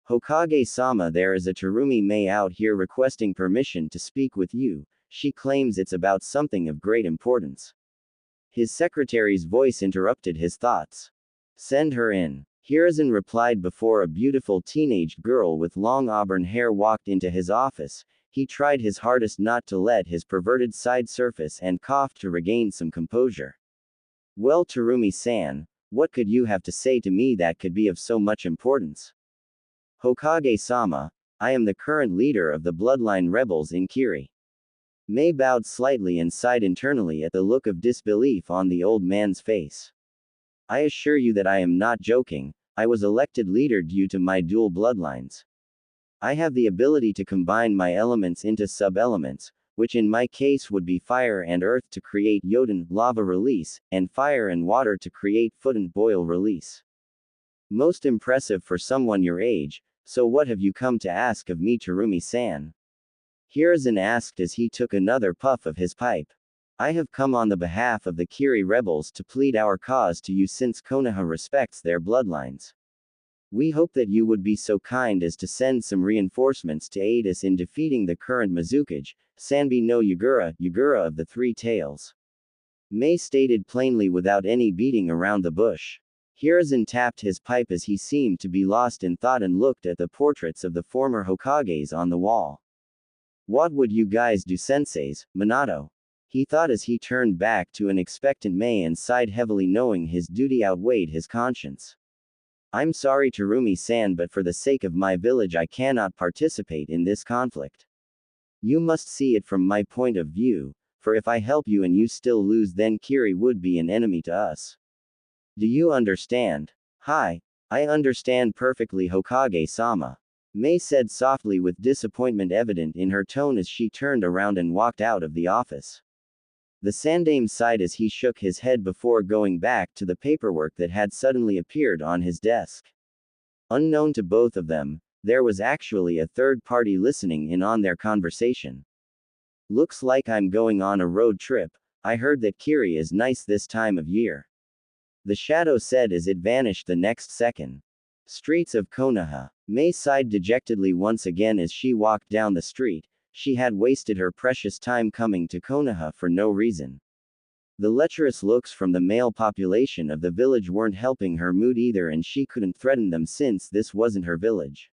Hokage-sama, there is a Terumi Mei out here requesting permission to speak with you. She claims it's about something of great importance. His secretary's voice interrupted his thoughts. Send her in. Hiruzen replied before a beautiful teenage girl with long auburn hair walked into his office. He tried his hardest not to let his perverted side surface and coughed to regain some composure. Well, Terumi-san, what could you have to say to me that could be of so much importance? Hokage-sama, I am the current leader of the bloodline rebels in Kiri. Mei bowed slightly and sighed internally at the look of disbelief on the old man's face. I assure you that I am not joking. I was elected leader due to my dual bloodlines. I have the ability to combine my elements into sub-elements, which in my case would be fire and earth to create Yoden, lava release, and fire and water to create Futen, boil release. Most impressive for someone your age, so what have you come to ask of me, Terumi-san? Hiruzen asked as he took another puff of his pipe. I have come on the behalf of the Kiri rebels to plead our cause to you since Konoha respects their bloodlines. We hope that you would be so kind as to send some reinforcements to aid us in defeating the current Mizukage, Sanbi no Yugura of the Three Tails. Mei stated plainly without any beating around the bush. Hiruzen tapped his pipe as he seemed to be lost in thought and looked at the portraits of the former Hokages on the wall. What would you guys do, senseis, Minato? He thought as he turned back to an expectant Mei and sighed heavily, knowing his duty outweighed his conscience. I'm sorry Terumi-san, but for the sake of my village I cannot participate in this conflict. You must see it from my point of view, for if I help you and you still lose, then Kiri would be an enemy to us. Do you understand? Hi. I understand perfectly, Hokage-sama. Mei said softly with disappointment evident in her tone as she turned around and walked out of the office. The Sandame sighed as he shook his head before going back to the paperwork that had suddenly appeared on his desk. Unknown to both of them, there was actually a third party listening in on their conversation. Looks like I'm going on a road trip. I heard that Kiri is nice this time of year. The shadow said as it vanished the next second. Streets of Konoha. Mei sighed dejectedly once again as she walked down the street. She had wasted her precious time coming to Konoha for no reason. The lecherous looks from the male population of the village weren't helping her mood either, and she couldn't threaten them since this wasn't her village.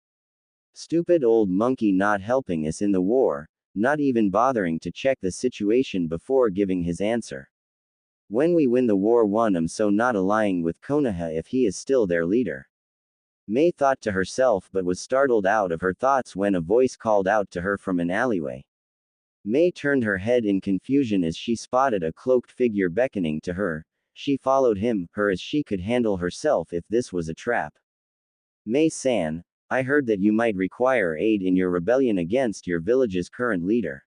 Stupid old monkey, not helping us in the war, not even bothering to check the situation before giving his answer. When we win the war, I'm so not allying with Konoha if he is still their leader. Mei thought to herself, but was startled out of her thoughts when a voice called out to her from an alleyway. Mei turned her head in confusion as she spotted a cloaked figure beckoning to her. She followed him, as she could handle herself if this was a trap. Mei-san, I heard that you might require aid in your rebellion against your village's current leader.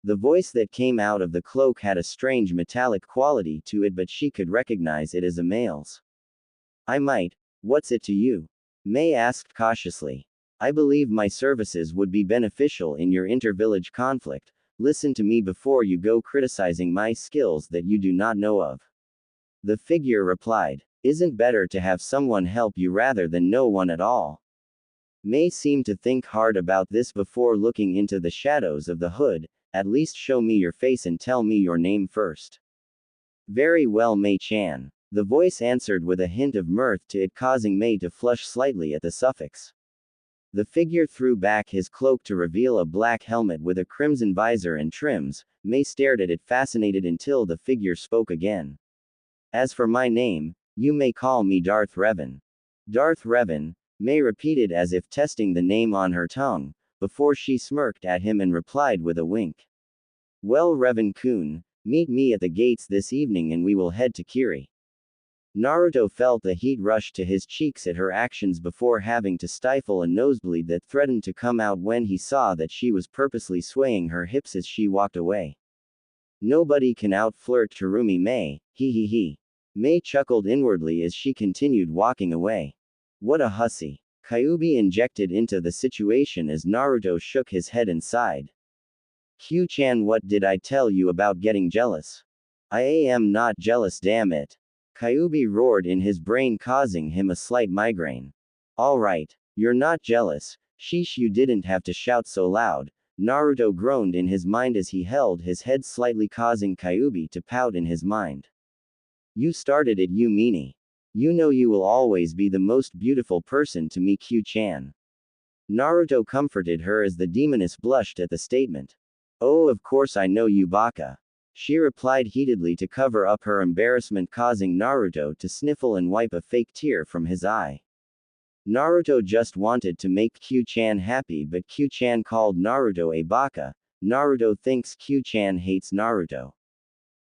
The voice that came out of the cloak had a strange metallic quality to it, but she could recognize it as a male's. I might. What's it to you? Mei asked cautiously. I believe my services would be beneficial in your inter-village conflict. Listen to me before you go criticizing my skills that you do not know of. The figure replied. Isn't better to have someone help you rather than no one at all? Mei seemed to think hard about this before looking into the shadows of the hood. At least show me your face and tell me your name first. Very well, Mei-chan. The voice answered with a hint of mirth to it, causing Mei to flush slightly at the suffix. The figure threw back his cloak to reveal a black helmet with a crimson visor and trims. Mei stared at it fascinated until the figure spoke again. As for my name, you may call me Darth Revan. Darth Revan, Mei repeated as if testing the name on her tongue, before she smirked at him and replied with a wink. Well, Revan-kun, meet me at the gates this evening and we will head to Kiri. Naruto felt the heat rush to his cheeks at her actions before having to stifle a nosebleed that threatened to come out when he saw that she was purposely swaying her hips as she walked away. Nobody can out-flirt Terumi Mei, he. Mei chuckled inwardly as she continued walking away. What a hussy. Kyuubi injected into the situation as Naruto shook his head and sighed. Q-chan, what did I tell you about getting jealous? I am not jealous, damn it. Kyuubi roared in his brain, causing him a slight migraine. Alright, you're not jealous. Sheesh, you didn't have to shout so loud. Naruto groaned in his mind as he held his head slightly, causing Kyuubi to pout in his mind. You started it, you meanie. You know you will always be the most beautiful person to me, Q-chan. Naruto comforted her as the demoness blushed at the statement. Oh, of course I know you, baka. She replied heatedly to cover up her embarrassment, causing Naruto to sniffle and wipe a fake tear from his eye. Naruto just wanted to make Q-chan happy, but Q-chan called Naruto a baka. Naruto thinks Q-chan hates Naruto.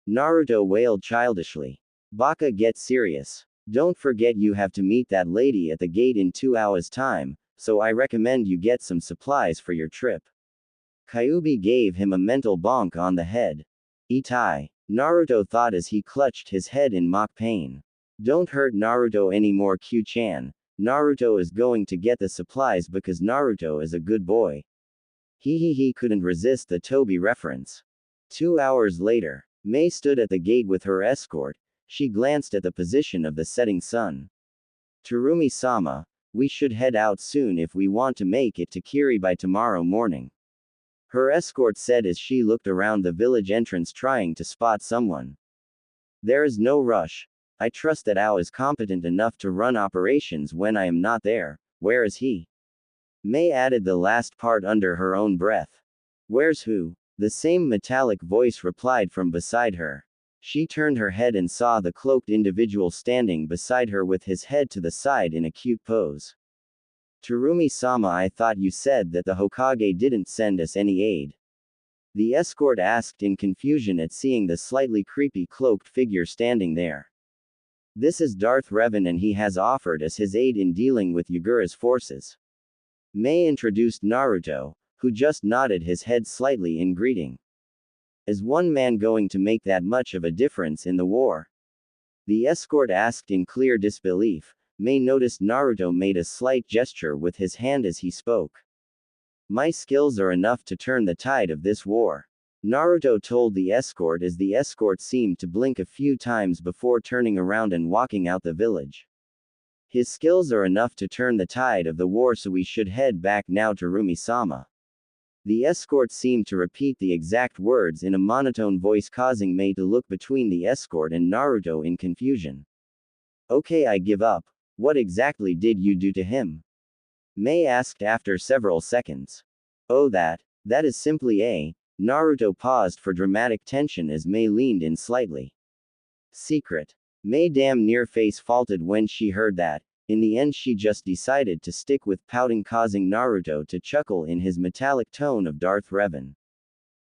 Naruto wailed childishly. Baka, get serious. Don't forget you have to meet that lady at the gate in 2 hours' time, so I recommend you get some supplies for your trip. Kyuubi gave him a mental bonk on the head. Itai. Naruto thought as he clutched his head in mock pain. Don't hurt Naruto anymore, Q-chan. Naruto is going to get the supplies because Naruto is a good boy. He couldn't resist the Toby reference. 2 hours later, Mei stood at the gate with her escort. She glanced at the position of the setting sun. Terumi-sama, we should head out soon if we want to make it to Kiri by tomorrow morning. Her escort said as she looked around the village entrance trying to spot someone. There is no rush. I trust that Ao is competent enough to run operations when I am not there. Where is he? Mei added the last part under her own breath. Where's who? The same metallic voice replied from beside her. She turned her head and saw the cloaked individual standing beside her with his head to the side in a cute pose. Terumi-sama, I thought you said that the Hokage didn't send us any aid. The escort asked in confusion at seeing the slightly creepy cloaked figure standing there. This is Darth Revan and he has offered us his aid in dealing with Yugura's forces. Mei introduced Naruto, who just nodded his head slightly in greeting. Is one man going to make that much of a difference in the war? The escort asked in clear disbelief. Mei noticed Naruto made a slight gesture with his hand as he spoke. My skills are enough to turn the tide of this war. Naruto told the escort as the escort seemed to blink a few times before turning around and walking out the village. His skills are enough to turn the tide of the war, so we should head back now to Terumi-sama. The escort seemed to repeat the exact words in a monotone voice, causing Mei to look between the escort and Naruto in confusion. Okay, I give up. What exactly did you do to him? Mei asked after several seconds. Oh, that is simply a. Naruto paused for dramatic tension as Mei leaned in slightly. Secret. Mei damn near face faulted when she heard that. In the end, she just decided to stick with pouting, causing Naruto to chuckle in his metallic tone of Darth Revan.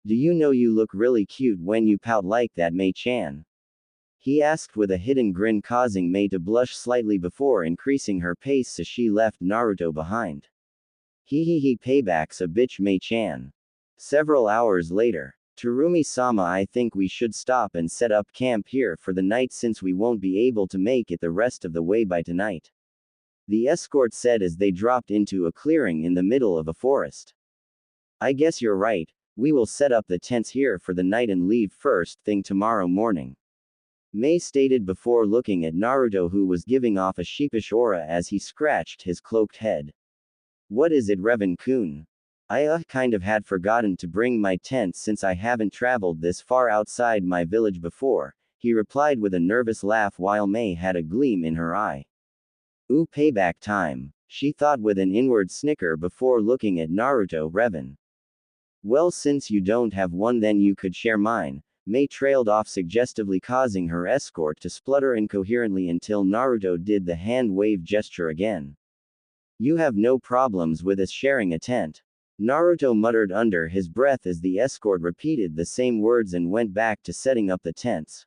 Do you know you look really cute when you pout like that, Mei-chan? He asked with a hidden grin, causing Mei to blush slightly before increasing her pace so she left Naruto behind. He payback's a bitch, Mei-chan. Several hours later. Terumi-sama, I think we should stop and set up camp here for the night since we won't be able to make it the rest of the way by tonight. The escort said as they dropped into a clearing in the middle of a forest. I guess you're right, we will set up the tents here for the night and leave first thing tomorrow morning. Mei stated before looking at Naruto, who was giving off a sheepish aura as he scratched his cloaked head. What is it, Revan-kun? I kind of had forgotten to bring my tent since I haven't traveled this far outside my village before, he replied with a nervous laugh while Mei had a gleam in her eye. Ooh, payback time, she thought with an inward snicker before looking at Naruto. Revan. Well, since you don't have one, then you could share mine. Mei trailed off suggestively, causing her escort to splutter incoherently until Naruto did the hand wave gesture again. You have no problems with us sharing a tent? Naruto muttered under his breath as the escort repeated the same words and went back to setting up the tents.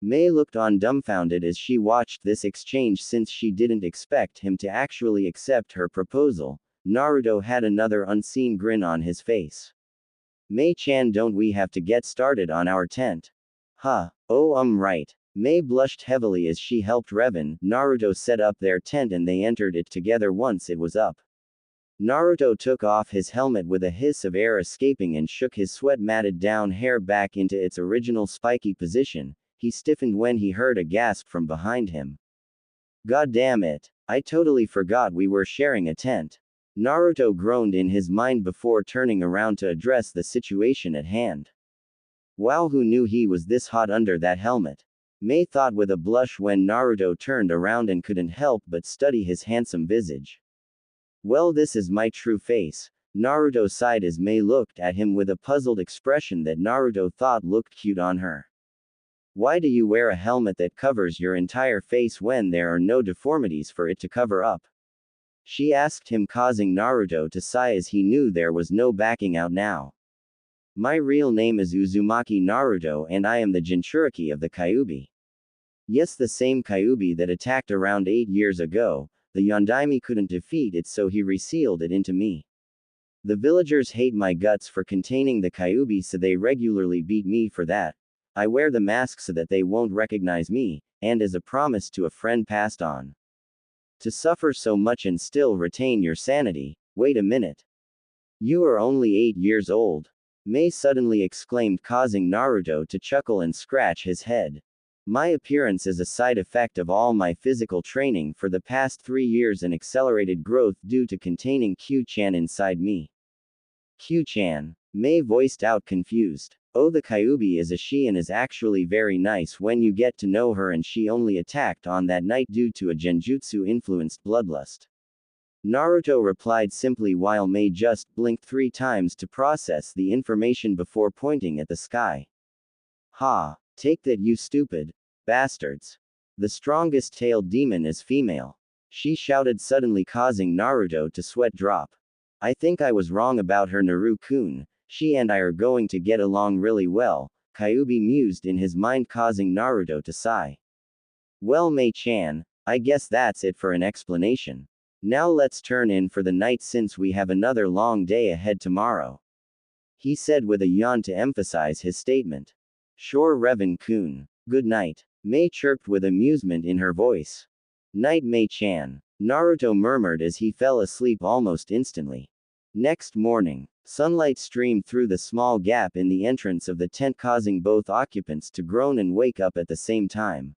Mei looked on dumbfounded as she watched this exchange since she didn't expect him to actually accept her proposal. Naruto had another unseen grin on his face. Mei-chan, don't we have to get started on our tent? Huh. Oh, right. Mei blushed heavily as she helped Revan, Naruto set up their tent and they entered it together once it was up. Naruto took off his helmet with a hiss of air escaping and shook his sweat-matted down hair back into its original spiky position. He stiffened when he heard a gasp from behind him. God damn it. I totally forgot we were sharing a tent. Naruto groaned in his mind before turning around to address the situation at hand. Wow, who knew he was this hot under that helmet? Mei thought with a blush when Naruto turned around and couldn't help but study his handsome visage. Well, this is my true face. Naruto sighed as Mei looked at him with a puzzled expression that Naruto thought looked cute on her. Why do you wear a helmet that covers your entire face when there are no deformities for it to cover up? She asked him, causing Naruto to sigh as he knew there was no backing out now. My real name is Uzumaki Naruto and I am the Jinchuriki of the Kyuubi. Yes, the same Kyuubi that attacked around 8 years ago. The Yondaime couldn't defeat it, so he resealed it into me. The villagers hate my guts for containing the Kyuubi, so they regularly beat me for that. I wear the mask so that they won't recognize me, and as a promise to a friend passed on. To suffer so much and still retain your sanity. Wait a minute. You are only 8 years old. Mei suddenly exclaimed, causing Naruto to chuckle and scratch his head. My appearance is a side effect of all my physical training for the past 3 years and accelerated growth due to containing Q-chan inside me. Q-chan. Mei voiced out confused. Oh, the Kyuubi is a she and is actually very nice when you get to know her, and she only attacked on that night due to a genjutsu-influenced bloodlust. Naruto replied simply while Mei just blinked 3 times to process the information before pointing at the sky. Ha. Take that, you stupid bastards. The strongest tailed demon is female. She shouted, suddenly causing Naruto to sweat drop. I think I was wrong about her, Naru-kun. She and I are going to get along really well, Kyuubi mused in his mind, causing Naruto to sigh. Well, Mei-chan, I guess that's it for an explanation. Now let's turn in for the night since we have another long day ahead tomorrow, he said with a yawn to emphasize his statement. Sure, Revan-kun. Good night, Mei chirped with amusement in her voice. Night, Mei-chan, Naruto murmured as he fell asleep almost instantly. Next morning, sunlight streamed through the small gap in the entrance of the tent, causing both occupants to groan and wake up at the same time.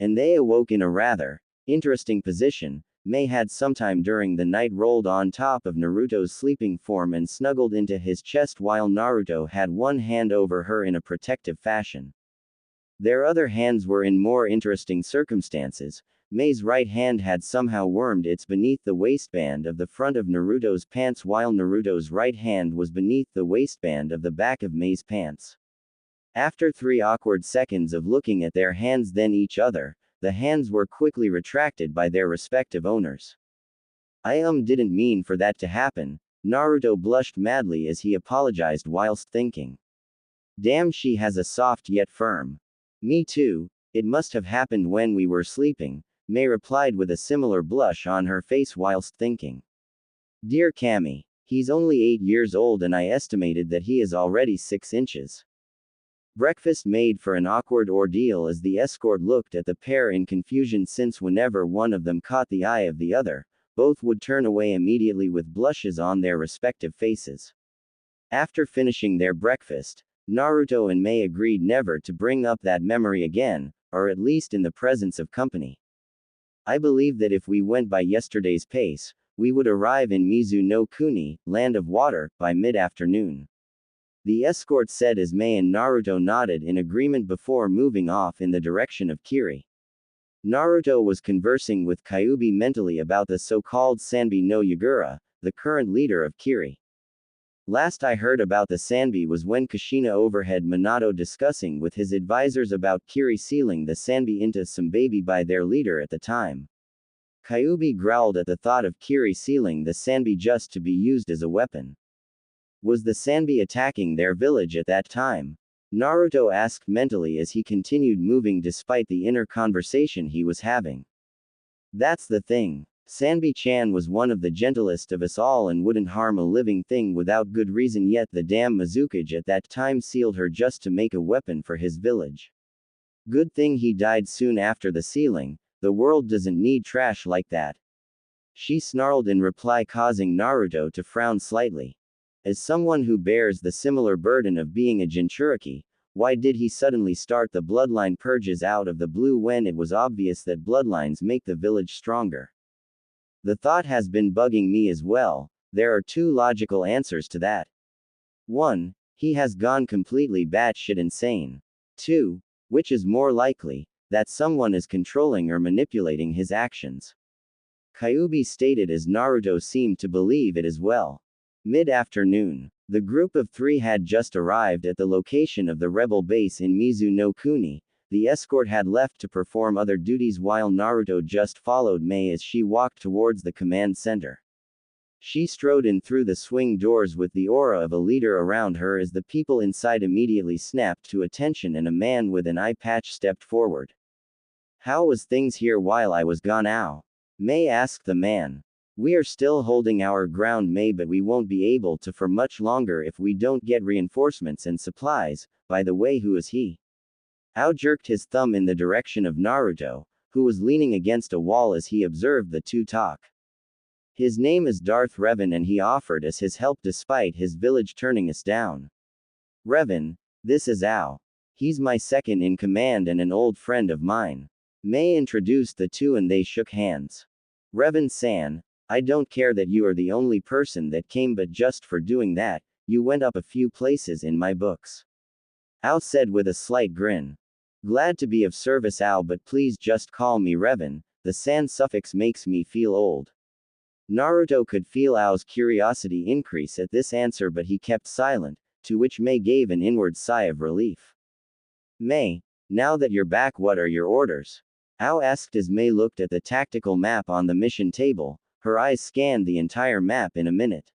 And they awoke in a rather interesting position. Mei had sometime during the night rolled on top of Naruto's sleeping form and snuggled into his chest while Naruto had one hand over her in a protective fashion. Their other hands were in more interesting circumstances. Mei's right hand had somehow wormed its beneath the waistband of the front of Naruto's pants, while Naruto's right hand was beneath the waistband of the back of Mei's pants. After 3 awkward seconds of looking at their hands then each other, the hands were quickly retracted by their respective owners. I didn't mean for that to happen, Naruto blushed madly as he apologized whilst thinking. Damn, she has a soft yet firm. Me too, it must have happened when we were sleeping, Mei replied with a similar blush on her face whilst thinking. Dear Cammy, he's only 8 years old and I estimated that he is already 6 inches. Breakfast made for an awkward ordeal as the escort looked at the pair in confusion, since whenever one of them caught the eye of the other, both would turn away immediately with blushes on their respective faces. After finishing their breakfast, Naruto and Mei agreed never to bring up that memory again, or at least in the presence of company. I believe that if we went by yesterday's pace, we would arrive in Mizu no Kuni, Land of Water, by mid-afternoon. The escort said as Mei and Naruto nodded in agreement before moving off in the direction of Kiri. Naruto was conversing with Kyuubi mentally about the so-called Sanbi no Yagura, the current leader of Kiri. Last I heard about the Sanbi was when Kushina overheard Minato discussing with his advisors about Kiri sealing the Sanbi into some baby by their leader at the time. Kyuubi growled at the thought of Kiri sealing the Sanbi just to be used as a weapon. Was the Sanbi attacking their village at that time? Naruto asked mentally as he continued moving despite the inner conversation he was having. That's the thing. Sanbi-chan was one of the gentlest of us all and wouldn't harm a living thing without good reason, yet the damn Mizukage at that time sealed her just to make a weapon for his village. Good thing he died soon after the sealing, the world doesn't need trash like that. She snarled in reply, causing Naruto to frown slightly. As someone who bears the similar burden of being a Jinchuriki, why did he suddenly start the bloodline purges out of the blue when it was obvious that bloodlines make the village stronger? The thought has been bugging me as well. There are 2 logical answers to that. 1. He has gone completely batshit insane. 2. Which is more likely, that someone is controlling or manipulating his actions. Kyuubi stated as Naruto seemed to believe it as well. Mid-afternoon, the group of 3 had just arrived at the location of the rebel base in Mizu no Kuni. The escort had left to perform other duties while Naruto just followed Mei as she walked towards the command center. She strode in through the swing doors with the aura of a leader around her as the people inside immediately snapped to attention and a man with an eye patch stepped forward. How was things here while I was gone, Ao? Mei asked the man. We are still holding our ground, Mei, but we won't be able to for much longer if we don't get reinforcements and supplies. By the way, who is he? Ao jerked his thumb in the direction of Naruto, who was leaning against a wall as he observed the 2 talk. His name is Darth Revan and he offered us his help despite his village turning us down. Revan, this is Ao. He's my second in command and an old friend of mine. Mei introduced the 2 and they shook hands. Revan-san, I don't care that you are the only person that came, but just for doing that, you went up a few places in my books. Ao said with a slight grin. Glad to be of service, Ao, but please just call me Revan, the san suffix makes me feel old. Naruto could feel Ao's curiosity increase at this answer, but he kept silent, to which Mei gave an inward sigh of relief. Mei, now that you're back, what are your orders? Ao asked as Mei looked at the tactical map on the mission table. Her eyes scanned the entire map in a minute.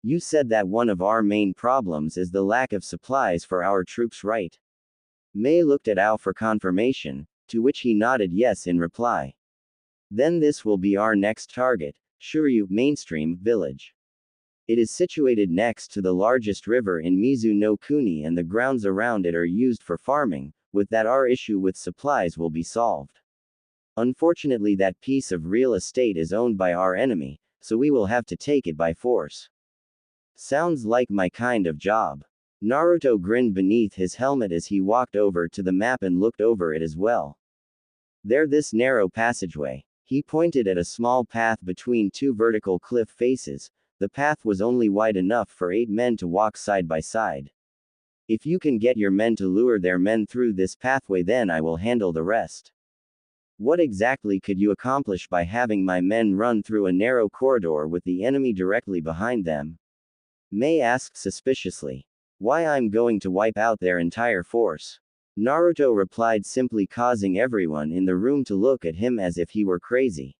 You said that one of our main problems is the lack of supplies for our troops, right? Mei looked at Ao for confirmation, to which he nodded yes in reply. Then this will be our next target, Shuryu Mainstream Village. It is situated next to the largest river in Mizu no Kuni and the grounds around it are used for farming. With that, our issue with supplies will be solved. Unfortunately, that piece of real estate is owned by our enemy, so we will have to take it by force. Sounds like my kind of job. Naruto grinned beneath his helmet as he walked over to the map and looked over it as well. There, this narrow passageway. He pointed at a small path between two vertical cliff faces. The path was only wide enough for 8 men to walk side by side. If you can get your men to lure their men through this pathway, then I will handle the rest. What exactly could you accomplish by having my men run through a narrow corridor with the enemy directly behind them? Mei asked suspiciously. Why, I'm going to wipe out their entire force. Naruto replied, simply causing everyone in the room to look at him as if he were crazy.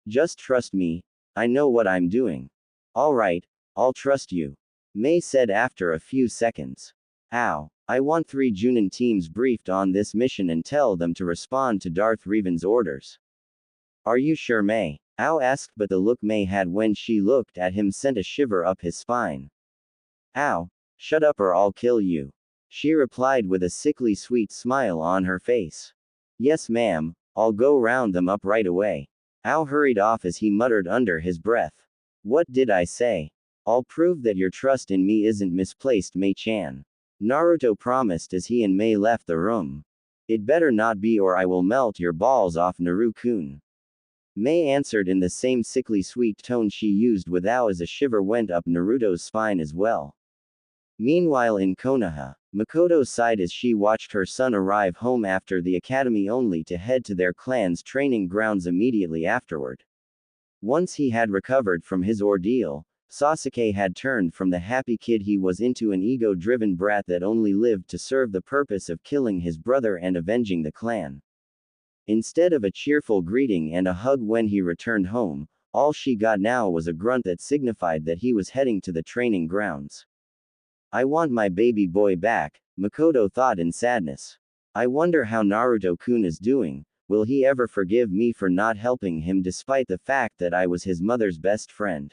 Just trust me, I know what I'm doing. Alright, I'll trust you. Mei said after a few seconds. Ow. I want 3 Junin teams briefed on this mission and tell them to respond to Darth Revan's orders. Are you sure, Mei? Ao asked, but the look Mei had when she looked at him sent a shiver up his spine. Ow. Shut up or I'll kill you. She replied with a sickly sweet smile on her face. Yes, ma'am, I'll go round them up right away. Ao hurried off as he muttered under his breath. What did I say? I'll prove that your trust in me isn't misplaced, Mei-chan. Naruto promised as he and Mei left the room. It better not be or I will melt your balls off, Naru-kun. Mei answered in the same sickly sweet tone she used with Ao as a shiver went up Naruto's spine as well. Meanwhile in Konoha, Mikoto sighed as she watched her son arrive home after the academy only to head to their clan's training grounds immediately afterward. Once he had recovered from his ordeal, Sasuke had turned from the happy kid he was into an ego-driven brat that only lived to serve the purpose of killing his brother and avenging the clan. Instead of a cheerful greeting and a hug when he returned home, all she got now was a grunt that signified that he was heading to the training grounds. I want my baby boy back, Mikoto thought in sadness. I wonder how Naruto-kun is doing. Will he ever forgive me for not helping him despite the fact that I was his mother's best friend?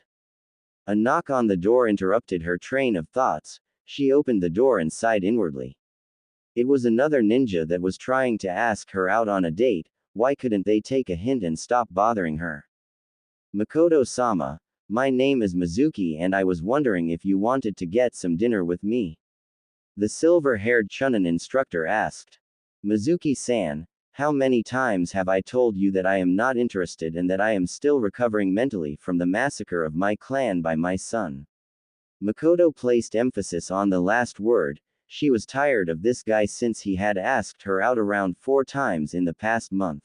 A knock on the door interrupted her train of thoughts. She opened the door and sighed inwardly. It was another ninja that was trying to ask her out on a date. Why couldn't they take a hint and stop bothering her? Mikoto-sama, my name is Mizuki and I was wondering if you wanted to get some dinner with me. The silver-haired Chunin instructor asked. Mizuki-san, how many times have I told you that I am not interested and that I am still recovering mentally from the massacre of my clan by my son? Mikoto placed emphasis on the last word. She was tired of this guy since he had asked her out around 4 times in the past month.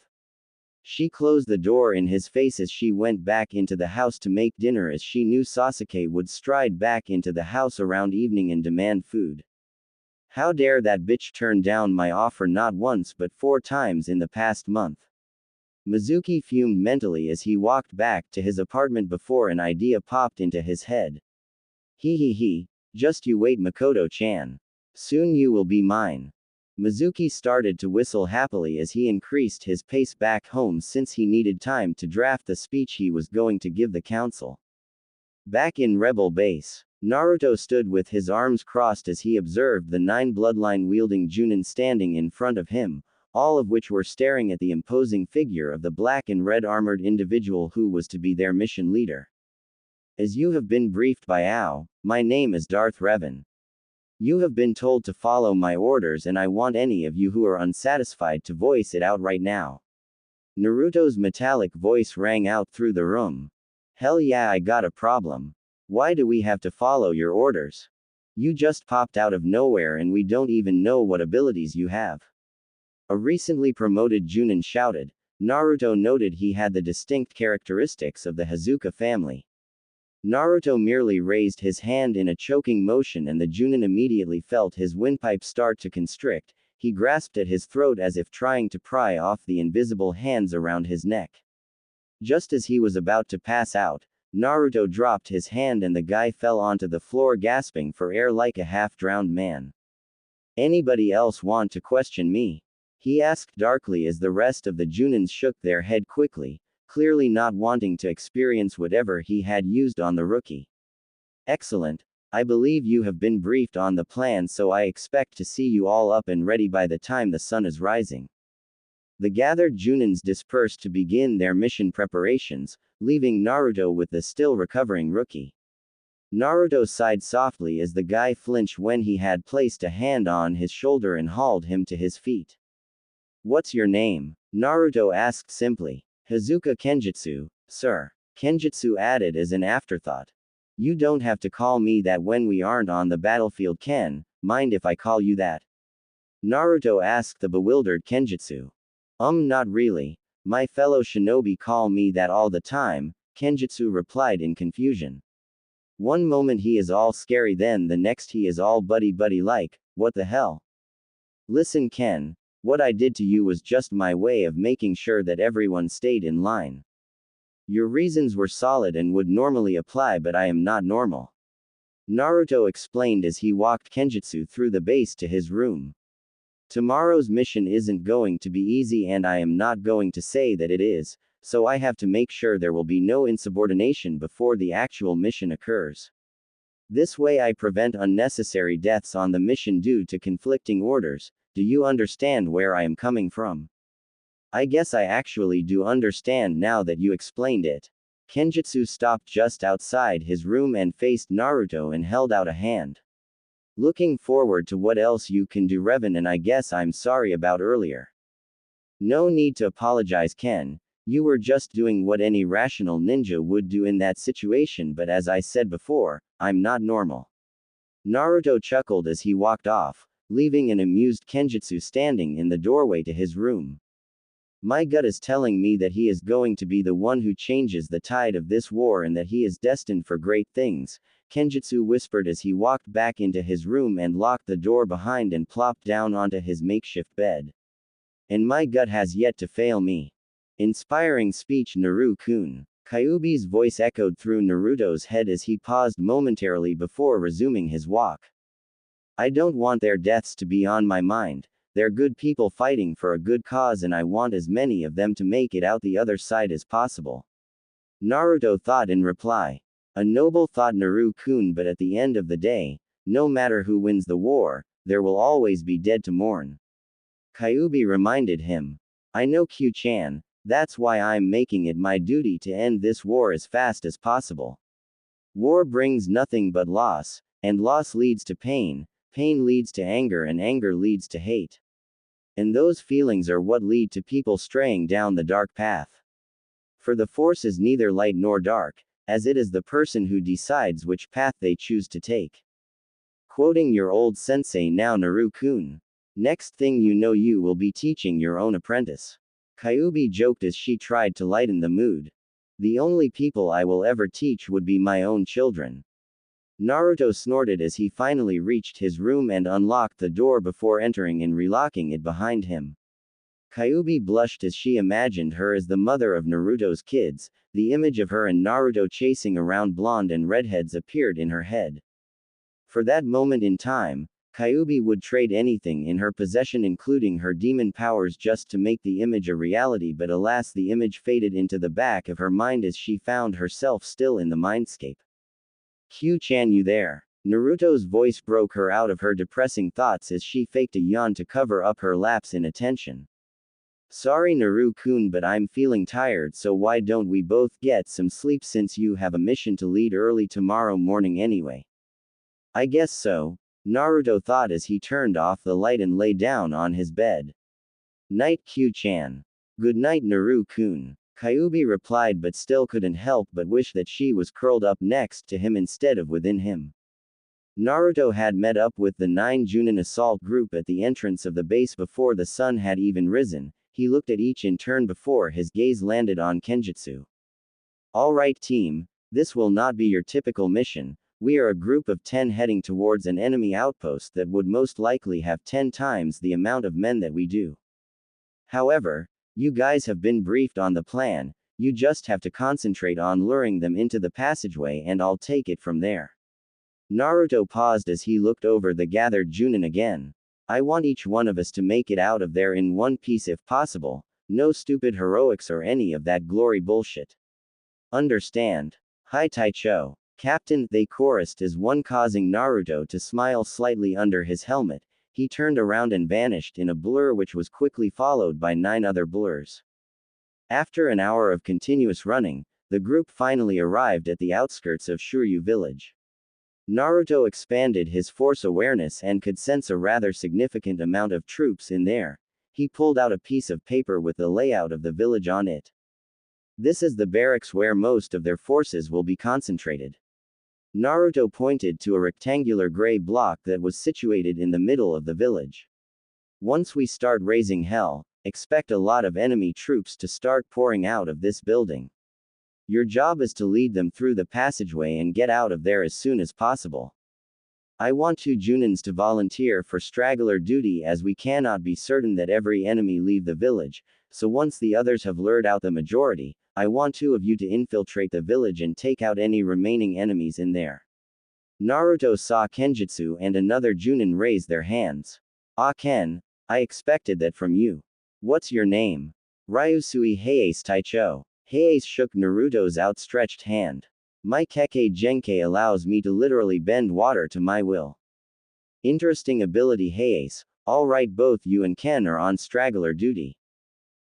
She closed the door in his face as she went back into the house to make dinner as she knew Sasuke would stride back into the house around evening and demand food. How dare that bitch turn down my offer not once but 4 times in the past month. Mizuki fumed mentally as he walked back to his apartment before an idea popped into his head. Just you wait, Mikoto-chan. Soon you will be mine. Mizuki started to whistle happily as he increased his pace back home since he needed time to draft the speech he was going to give the council. Back in Rebel Base, Naruto stood with his arms crossed as he observed the 9 bloodline-wielding Junin standing in front of him, all of which were staring at the imposing figure of the black and red armored individual who was to be their mission leader. As you have been briefed by Ao, my name is Darth Revan. You have been told to follow my orders and I want any of you who are unsatisfied to voice it out right now. Naruto's metallic voice rang out through the room. Hell yeah, I got a problem. Why do we have to follow your orders? You just popped out of nowhere and we don't even know what abilities you have. A recently promoted Junin shouted. Naruto noted he had the distinct characteristics of the Hazuka family. Naruto merely raised his hand in a choking motion and the Junin immediately felt his windpipe start to constrict. he grasped at his throat as if trying to pry off the invisible hands around his neck. Just as he was about to pass out, Naruto dropped his hand and the guy fell onto the floor gasping for air like a half-drowned man. "Anybody else want to question me?" he asked darkly as the rest of the Junins shook their head quickly, clearly not wanting to experience whatever he had used on the rookie. "Excellent. I believe you have been briefed on the plan, so I expect to see you all up and ready by the time the sun is rising." The gathered Junins dispersed to begin their mission preparations, leaving Naruto with the still recovering rookie. Naruto sighed softly as the guy flinched when he had placed a hand on his shoulder and hauled him to his feet. "What's your name?" Naruto asked simply. "Hazuka Kenjutsu, sir." Kenjutsu added as an afterthought. "You don't have to call me that when we aren't on the battlefield, Ken. Mind if I call you that?" Naruto asked the bewildered Kenjutsu. Not really. My fellow shinobi call me that all the time," Kenjutsu replied in confusion. "One moment he is all scary, then the next he is all buddy-buddy like, what the hell?" "Listen, Ken. What I did to you was just my way of making sure that everyone stayed in line. Your reasons were solid and would normally apply, but I am not normal," Naruto explained as he walked Kenjutsu through the base to his room. "Tomorrow's mission isn't going to be easy, and I am not going to say that it is, so I have to make sure there will be no insubordination before the actual mission occurs. This way I prevent unnecessary deaths on the mission due to conflicting orders. Do you understand where I am coming from?" "I guess I actually do understand now that you explained it." Kenjutsu stopped just outside his room and faced Naruto and held out a hand. "Looking forward to what else you can do, Revan, and I guess I'm sorry about earlier." "No need to apologize, Ken. You were just doing what any rational ninja would do in that situation, but as I said before, I'm not normal." Naruto chuckled as he walked off, leaving an amused Kenjutsu standing in the doorway to his room. "My gut is telling me that he is going to be the one who changes the tide of this war and that he is destined for great things," Kenjutsu whispered as he walked back into his room and locked the door behind and plopped down onto his makeshift bed. "And my gut has yet to fail me." Inspiring speech, Naru-kun. Kyuubi's voice echoed through Naruto's head as he paused momentarily before resuming his walk. "I don't want their deaths to be on my mind. They're good people fighting for a good cause, and I want as many of them to make it out the other side as possible," Naruto thought in reply. "A noble thought, Naru-kun, but at the end of the day, no matter who wins the war, there will always be dead to mourn," Kyuubi reminded him. "I know, Q-chan. That's why I'm making it my duty to end this war as fast as possible. War brings nothing but loss, and loss leads to pain. Pain leads to anger, and anger leads to hate. And those feelings are what lead to people straying down the dark path. For the force is neither light nor dark, as it is the person who decides which path they choose to take." Quoting your old sensei now, Naru-kun. "Next thing you know, you will be teaching your own apprentice," Kyuubi joked as she tried to lighten the mood. "The only people I will ever teach would be my own children." Naruto snorted as he finally reached his room and unlocked the door before entering and relocking it behind him. Kyuubi blushed as she imagined her as the mother of Naruto's kids. The image of her and Naruto chasing around blonde and redheads appeared in her head. For that moment in time, Kyuubi would trade anything in her possession, including her demon powers, just to make the image a reality, but alas, the image faded into the back of her mind as she found herself still in the mindscape. "Q-chan, you there?" Naruto's voice broke her out of her depressing thoughts as she faked a yawn to cover up her lapse in attention. "Sorry, Naru-kun, but I'm feeling tired, so why don't we both get some sleep since you have a mission to lead early tomorrow morning anyway?" "I guess so," Naruto thought as he turned off the light and lay down on his bed. "Night, Q-chan." "Good night, Naru-kun," Kyuubi replied, but still couldn't help but wish that she was curled up next to him instead of within him. Naruto had met up with the 9 Junin assault group at the entrance of the base before the sun had even risen. He looked at each in turn before his gaze landed on Kenjutsu. "All right, team, this will not be your typical mission. We are a group of 10 heading towards an enemy outpost that would most likely have 10 times the amount of men that we do. However, you guys have been briefed on the plan, you just have to concentrate on luring them into the passageway and I'll take it from there. Naruto paused as he looked over the gathered Junin again. I want each one of us to make it out of there in one piece if possible, no stupid heroics or any of that glory bullshit. Understand? Hi Taicho. Captain, they chorused as one, causing Naruto to smile slightly under his helmet. He turned around and vanished in a blur which was quickly followed by 9 other blurs. After an hour of continuous running, the group finally arrived at the outskirts of Shuryu village. Naruto expanded his force awareness and could sense a rather significant amount of troops in there. He pulled out a piece of paper with the layout of the village on it. This is the barracks where most of their forces will be concentrated. Naruto pointed to a rectangular gray block that was situated in the middle of the village. Once we start raising hell, expect a lot of enemy troops to start pouring out of this building. Your job is to lead them through the passageway and get out of there as soon as possible. I want 2 Junins to volunteer for straggler duty as we cannot be certain that every enemy leave the village, so once the others have lured out the majority, I want 2 of you to infiltrate the village and take out any remaining enemies in there. Naruto saw Kenjutsu and another Junin raise their hands. Ah Ken, I expected that from you. What's your name? Ryusui Heiase Taicho. Heiase shook Naruto's outstretched hand. My Kekkei Genkei allows me to literally bend water to my will. Interesting ability Heiase. Alright, both you and Ken are on straggler duty.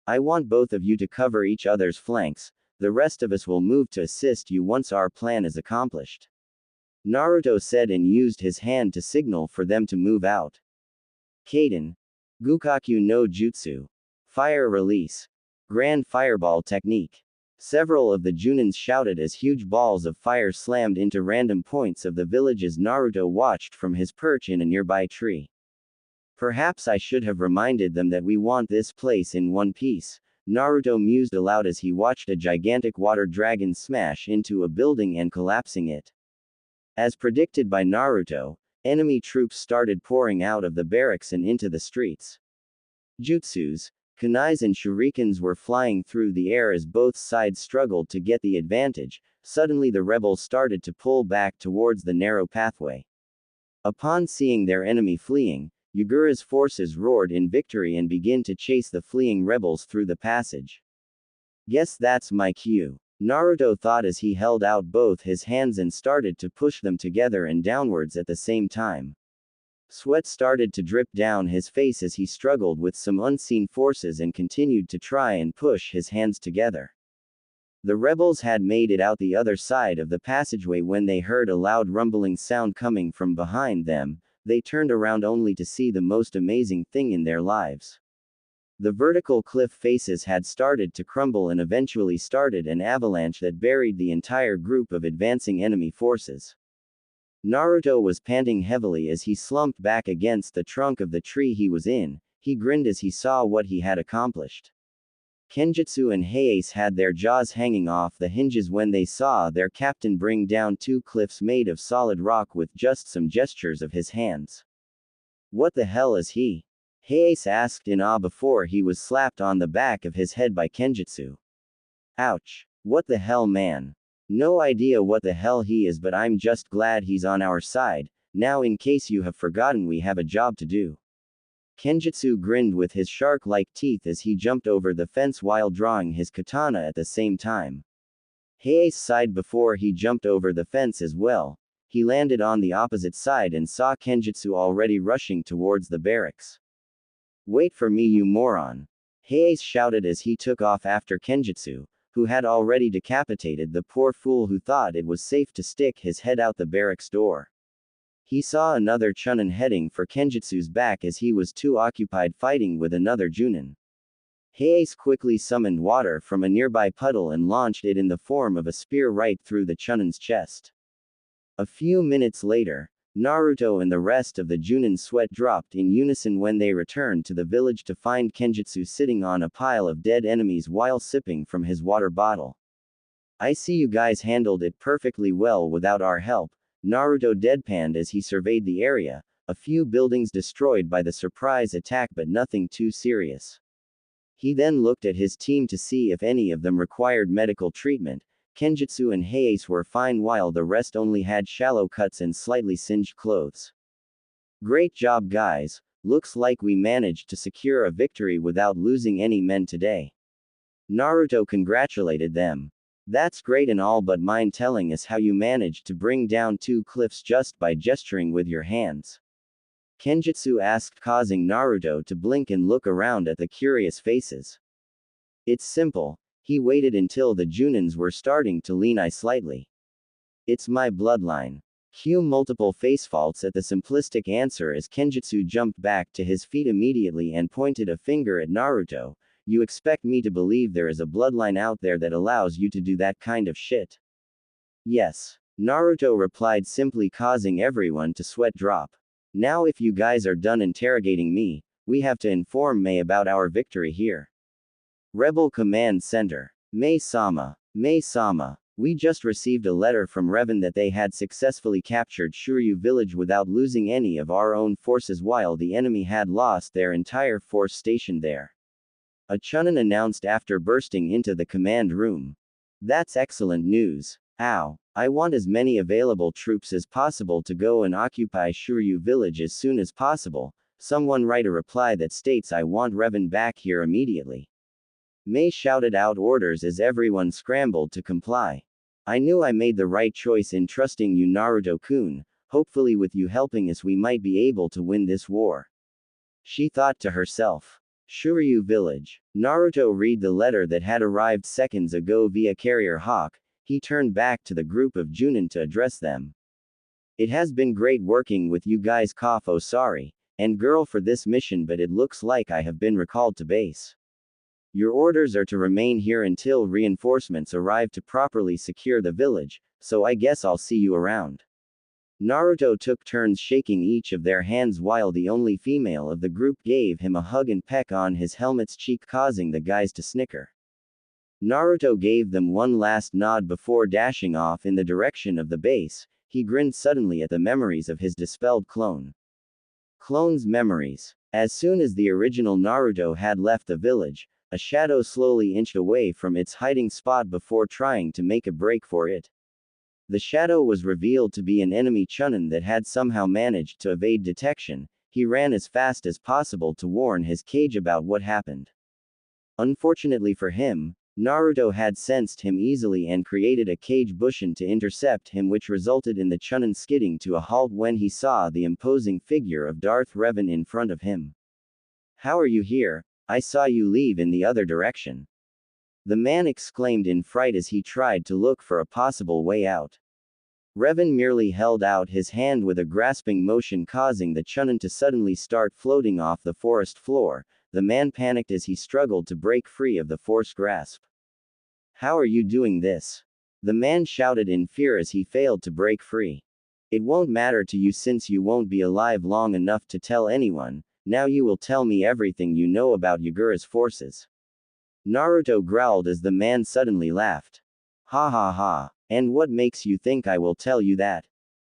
I want both of you to cover each other's flanks, the rest of us will move to assist you once our plan is accomplished. Naruto said and used his hand to signal for them to move out. Kaden. Gukaku no Jutsu. Fire release. Grand fireball technique. Several of the Junins shouted as huge balls of fire slammed into random points of the village as Naruto watched from his perch in a nearby tree. Perhaps I should have reminded them that we want this place in one piece, Naruto mused aloud as he watched a gigantic water dragon smash into a building and collapsing it. As predicted by Naruto, enemy troops started pouring out of the barracks and into the streets. Jutsus, kunais and shurikens were flying through the air as both sides struggled to get the advantage. Suddenly the rebels started to pull back towards the narrow pathway. Upon seeing their enemy fleeing, Yugura's forces roared in victory and began to chase the fleeing rebels through the passage. Guess that's my cue, Naruto thought as he held out both his hands and started to push them together and downwards at the same time. Sweat started to drip down his face as he struggled with some unseen forces and continued to try and push his hands together. The rebels had made it out the other side of the passageway when they heard a loud rumbling sound coming from behind them. They turned around only to see the most amazing thing in their lives. The vertical cliff faces had started to crumble and eventually started an avalanche that buried the entire group of advancing enemy forces. Naruto was panting heavily as he slumped back against the trunk of the tree he was in. He grinned as he saw what he had accomplished. Kenjutsu and Heiase had their jaws hanging off the hinges when they saw their captain bring down 2 cliffs made of solid rock with just some gestures of his hands. What the hell is he? Heiase asked in awe before he was slapped on the back of his head by Kenjutsu. Ouch. What the hell, man? No idea what the hell he is, but I'm just glad he's on our side. Now, in case you have forgotten, we have a job to do. Kenjutsu grinned with his shark-like teeth as he jumped over the fence while drawing his katana at the same time. Heiase sighed before he jumped over the fence as well. He landed on the opposite side and saw Kenjutsu already rushing towards the barracks. Wait for me, you moron! Heiase shouted as he took off after Kenjutsu, who had already decapitated the poor fool who thought it was safe to stick his head out the barracks door. He saw another Chunin heading for Kenjutsu's back as he was too occupied fighting with another Junin. Heiase quickly summoned water from a nearby puddle and launched it in the form of a spear right through the Chunin's chest. A few minutes later, Naruto and the rest of the Junin's sweat dropped in unison when they returned to the village to find Kenjutsu sitting on a pile of dead enemies while sipping from his water bottle. I see you guys handled it perfectly well without our help, Naruto deadpanned as he surveyed the area, a few buildings destroyed by the surprise attack but nothing too serious. He then looked at his team to see if any of them required medical treatment. Kenjutsu and Heiase were fine while the rest only had shallow cuts and slightly singed clothes. Great job guys, looks like we managed to secure a victory without losing any men today. Naruto congratulated them. That's great and all, but mind telling us how you managed to bring down 2 cliffs just by gesturing with your hands? Kenjutsu asked, causing Naruto to blink and look around at the curious faces. It's simple. He waited until the Junins were starting to lean slightly. It's my bloodline. Cue multiple facefaults at the simplistic answer as Kenjutsu jumped back to his feet immediately and pointed a finger at Naruto. You expect me to believe there is a bloodline out there that allows you to do that kind of shit? Yes. Naruto replied, simply causing everyone to sweat drop. Now if you guys are done interrogating me, we have to inform Mei about our victory here. Rebel Command Center. Mei-sama. Mei-sama. We just received a letter from Revan that they had successfully captured Shuryu village without losing any of our own forces while the enemy had lost their entire force stationed there. A Chunin announced after bursting into the command room. That's excellent news. Ow. I want as many available troops as possible to go and occupy Shuryu village as soon as possible. Someone write a reply that states I want Revan back here immediately. Mei shouted out orders as everyone scrambled to comply. I knew I made the right choice in trusting you, Naruto-kun. Hopefully with you helping us we might be able to win this war. She thought to herself. Shuryu village. Naruto read the letter that had arrived seconds ago via carrier Hawk. He turned back to the group of Junin to address them. It has been great working with you guys, sorry, and girl, for this mission, but it looks like I have been recalled to base. Your orders are to remain here until reinforcements arrive to properly secure the village, so I guess I'll see you around. Naruto took turns shaking each of their hands while the only female of the group gave him a hug and peck on his helmet's cheek, causing the guys to snicker. Naruto gave them one last nod before dashing off in the direction of the base. He grinned suddenly at the memories of his dispelled clone. Clone's memories. As soon as the original Naruto had left the village, a shadow slowly inched away from its hiding spot before trying to make a break for it. The shadow was revealed to be an enemy Chunin that had somehow managed to evade detection. He ran as fast as possible to warn his cage about what happened. Unfortunately for him, Naruto had sensed him easily and created a cage bushin to intercept him, which resulted in the Chunin skidding to a halt when he saw the imposing figure of Darth Revan in front of him. How are you here? I saw you leave in the other direction. The man exclaimed in fright as he tried to look for a possible way out. Revan merely held out his hand with a grasping motion, causing the Chunin to suddenly start floating off the forest floor. The man panicked as he struggled to break free of the force grasp. How are you doing this? The man shouted in fear as he failed to break free. It won't matter to you since you won't be alive long enough to tell anyone. Now you will tell me everything you know about Yagura's forces. Naruto growled as the man suddenly laughed. Ha ha ha. And what makes you think I will tell you that?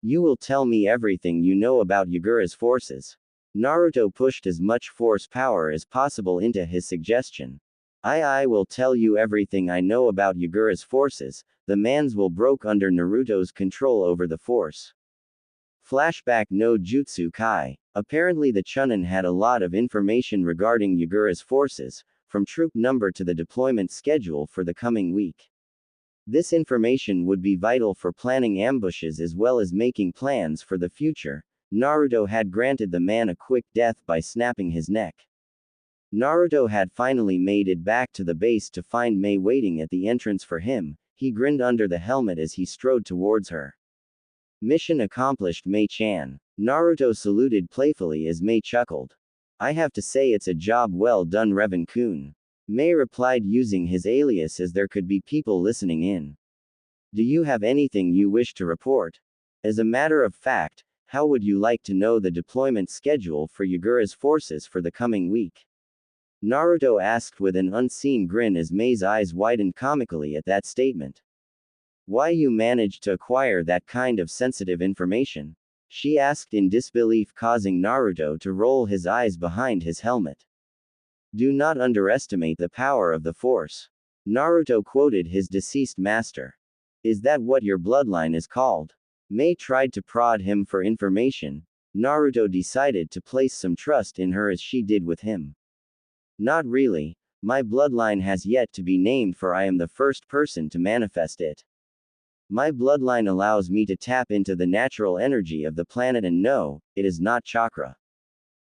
You will tell me everything you know about Yagura's forces. Naruto pushed as much force power as possible into his suggestion. I will tell you everything I know about Yagura's forces. The man's will broke under Naruto's control over the force. Flashback no Jutsu Kai. Apparently the Chunin had a lot of information regarding Yagura's forces, from troop number to the deployment schedule for the coming week. This information would be vital for planning ambushes as well as making plans for the future. Naruto had granted the man a quick death by snapping his neck. Naruto had finally made it back to the base to find Mei waiting at the entrance for him. He grinned under the helmet as he strode towards her. Mission accomplished, Mei-chan. Naruto saluted playfully as Mei chuckled. I have to say it's a job well done, Revan-kun. Mei replied using his alias as there could be people listening in. Do you have anything you wish to report? As a matter of fact, how would you like to know the deployment schedule for Yagura's forces for the coming week? Naruto asked with an unseen grin as Mei's eyes widened comically at that statement. Why you managed to acquire that kind of sensitive information? She asked in disbelief, causing Naruto to roll his eyes behind his helmet. Do not underestimate the power of the Force. Naruto quoted his deceased master. Is that what your bloodline is called? Mei tried to prod him for information. Naruto decided to place some trust in her as she did with him. Not really. My bloodline has yet to be named, for I am the first person to manifest it. My bloodline allows me to tap into the natural energy of the planet, and no, it is not chakra.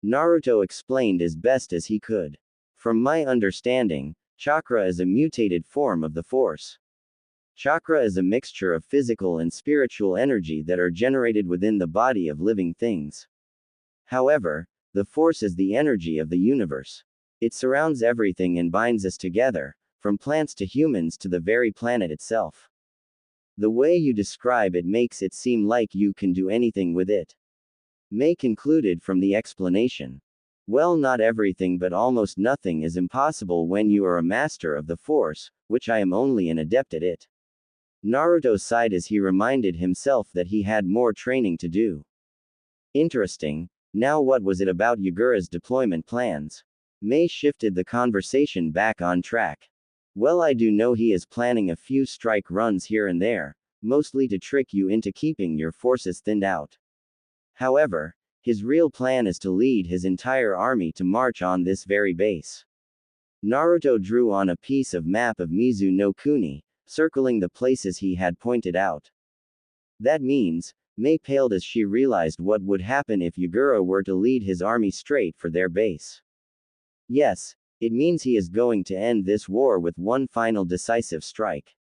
Naruto explained as best as he could. From my understanding, chakra is a mutated form of the Force. Chakra is a mixture of physical and spiritual energy that are generated within the body of living things. However, the Force is the energy of the universe. It surrounds everything and binds us together, from plants to humans to the very planet itself. The way you describe it makes it seem like you can do anything with it. Mei concluded from the explanation. Well, not everything, but almost nothing is impossible when you are a master of the Force, which I am only an adept at it. Naruto sighed as he reminded himself that he had more training to do. Interesting. Now what was it about Yagura's deployment plans? Mei shifted the conversation back on track. Well, I do know he is planning a few strike runs here and there, mostly to trick you into keeping your forces thinned out. However, his real plan is to lead his entire army to march on this very base. Naruto drew on a piece of map of Mizu no Kuni, circling the places he had pointed out. That means, Mei paled as she realized what would happen if Yugura were to lead his army straight for their base. Yes, it means he is going to end this war with one final decisive strike.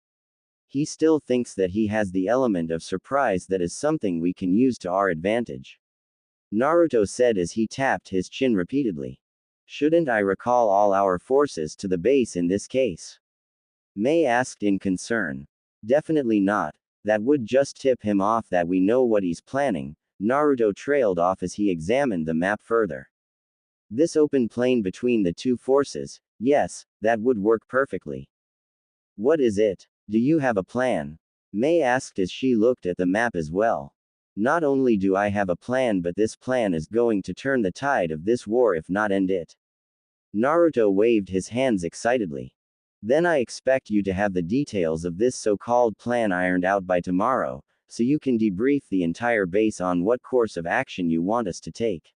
He still thinks that he has the element of surprise that is something we can use to our advantage. Naruto said as he tapped his chin repeatedly. Shouldn't I recall all our forces to the base in this case? Mei asked in concern. Definitely not. That would just tip him off that we know what he's planning. Naruto trailed off as he examined the map further. This open plain between the two forces, yes, that would work perfectly. What is it? Do you have a plan? Mei asked as she looked at the map as well. Not only do I have a plan, but this plan is going to turn the tide of this war if not end it. Naruto waved his hands excitedly. Then I expect you to have the details of this so-called plan ironed out by tomorrow, so you can debrief the entire base on what course of action you want us to take.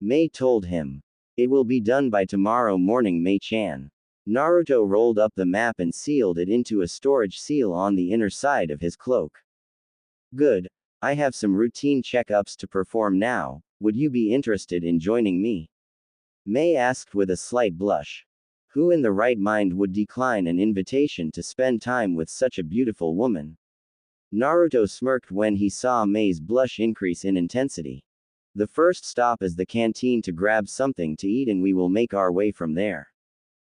Mei told him. It will be done by tomorrow morning, Mei-chan. Naruto rolled up the map and sealed it into a storage seal on the inner side of his cloak. Good. I have some routine checkups to perform now. Would you be interested in joining me? Mei asked with a slight blush. Who in the right mind would decline an invitation to spend time with such a beautiful woman? Naruto smirked when he saw Mei's blush increase in intensity. The first stop is the canteen to grab something to eat, and we will make our way from there.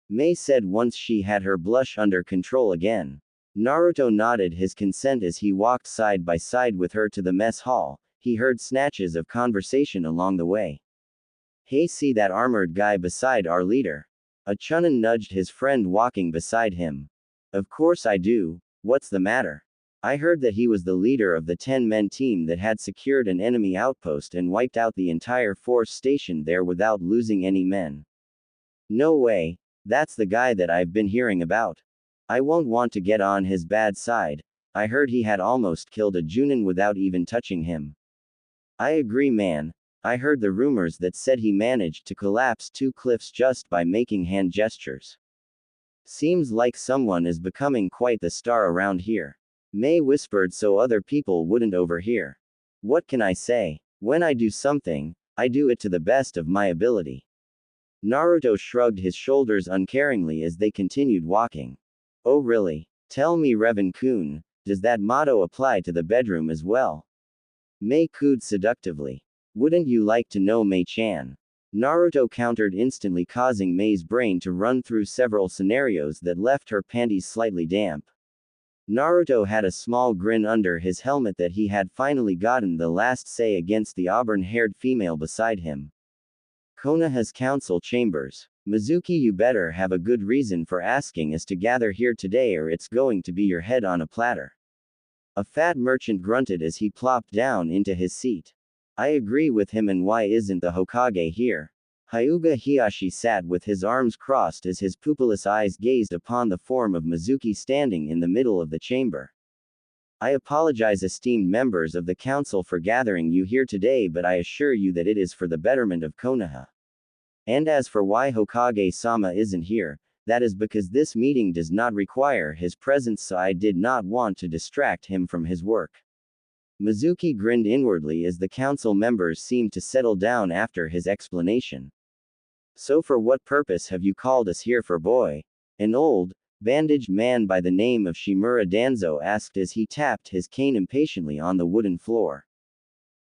Mei said once she had her blush under control again. Naruto nodded his consent as he walked side by side with her to the mess hall. He heard snatches of conversation along the way. Hey, see that armored guy beside our leader? A Chunin nudged his friend walking beside him. Of course I do. What's the matter? I heard that he was the leader of the 10-man team that had secured an enemy outpost and wiped out the entire force stationed there without losing any men. No way. That's the guy that I've been hearing about. I won't want to get on his bad side. I heard he had almost killed a Junin without even touching him. I agree, man. I heard the rumors that said he managed to collapse 2 cliffs just by making hand gestures. Seems like someone is becoming quite the star around here. Mei whispered so other people wouldn't overhear. What can I say? When I do something, I do it to the best of my ability. Naruto shrugged his shoulders uncaringly as they continued walking. Oh really? Tell me, Revan-kun, does that motto apply to the bedroom as well? Mei cooed seductively. Wouldn't you like to know, Mei-chan? Naruto countered instantly, causing Mei's brain to run through several scenarios that left her panties slightly damp. Naruto had a small grin under his helmet that he had finally gotten the last say against the auburn-haired female beside him. Konoha's council chambers. Mizuki, you better have a good reason for asking us to gather here today, or it's going to be your head on a platter. A fat merchant grunted as he plopped down into his seat. I agree with him, and why isn't the Hokage here? Hyuga Hiyashi sat with his arms crossed as his pupilless eyes gazed upon the form of Mizuki standing in the middle of the chamber. I apologize, esteemed members of the council, for gathering you here today, but I assure you that it is for the betterment of Konoha. And as for why Hokage-sama isn't here, that is because this meeting does not require his presence, so I did not want to distract him from his work. Mizuki grinned inwardly as the council members seemed to settle down after his explanation. So for what purpose have you called us here for, boy? An old, bandaged man by the name of Shimura Danzo asked as he tapped his cane impatiently on the wooden floor.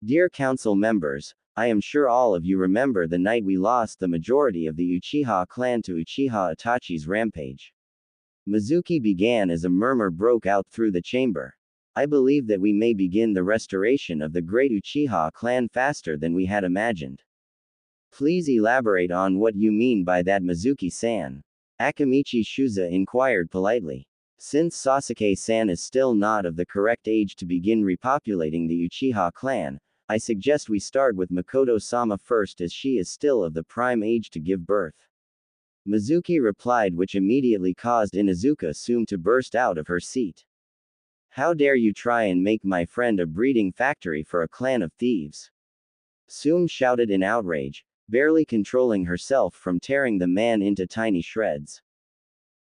Dear council members, I am sure all of you remember the night we lost the majority of the Uchiha clan to Uchiha Itachi's rampage. Mizuki began as a murmur broke out through the chamber. I believe that we may begin the restoration of the great Uchiha clan faster than we had imagined. Please elaborate on what you mean by that, Mizuki-san. Akamichi Shuza inquired politely. Since Sasuke-san is still not of the correct age to begin repopulating the Uchiha clan, I suggest we start with Mikoto-sama first, as she is still of the prime age to give birth. Mizuki replied, which immediately caused Inuzuka-sum to burst out of her seat. How dare you try and make my friend a breeding factory for a clan of thieves? Sum shouted in outrage, barely controlling herself from tearing the man into tiny shreds.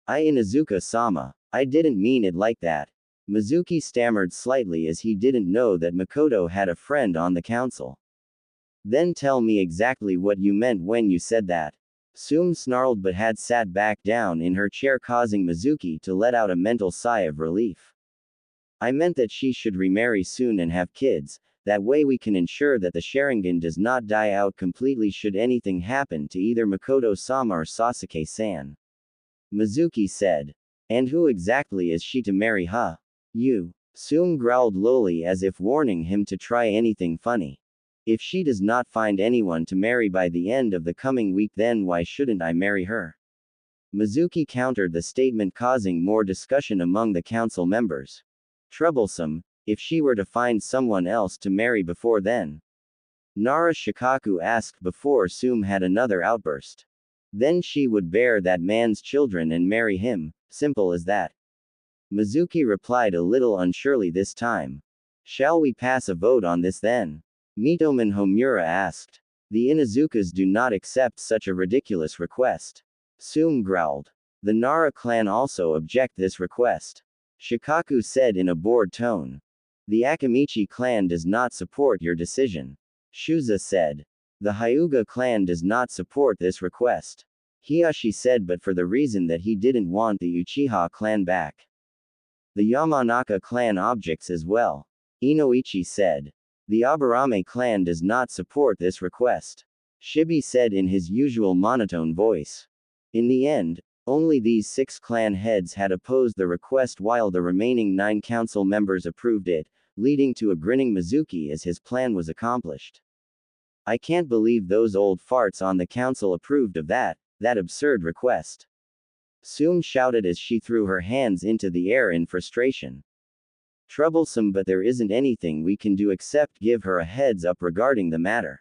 Inuzuka-sama, I didn't mean it like that. Mizuki stammered slightly as he didn't know that Mikoto had a friend on the council. Then tell me exactly what you meant when you said that. Sum snarled but had sat back down in her chair, causing Mizuki to let out a mental sigh of relief. I meant that she should remarry soon and have kids. That way we can ensure that the Sharingan does not die out completely should anything happen to either Mikoto-sama or Sasuke-san. Mizuki said. And who exactly is she to marry, huh? You. Sum growled lowly as if warning him to try anything funny. If she does not find anyone to marry by the end of the coming week, then why shouldn't I marry her? Mizuki countered the statement, causing more discussion among the council members. Troublesome, if she were to find someone else to marry before then. Nara Shikaku asked before Sum had another outburst. Then she would bear that man's children and marry him, simple as that. Mizuki replied a little unsurely this time. Shall we pass a vote on this then? Mitoman Homura asked. The Inuzukas do not accept such a ridiculous request. Sum growled. The Nara clan also object this request. Shikaku said in a bored tone. The Akamichi clan does not support your decision. Shuza said. The Hyuga clan does not support this request. Hiyashi said, but for the reason that he didn't want the Uchiha clan back. The Yamanaka clan objects as well. Inoichi said. The Aburame clan does not support this request. Shibi said in his usual monotone voice. In the end, only these 6 clan heads had opposed the request while the remaining 9 council members approved it, leading to a grinning Mizuki as his plan was accomplished. I can't believe those old farts on the council approved of that absurd request. Sum shouted as she threw her hands into the air in frustration. Troublesome, but there isn't anything we can do except give her a heads up regarding the matter.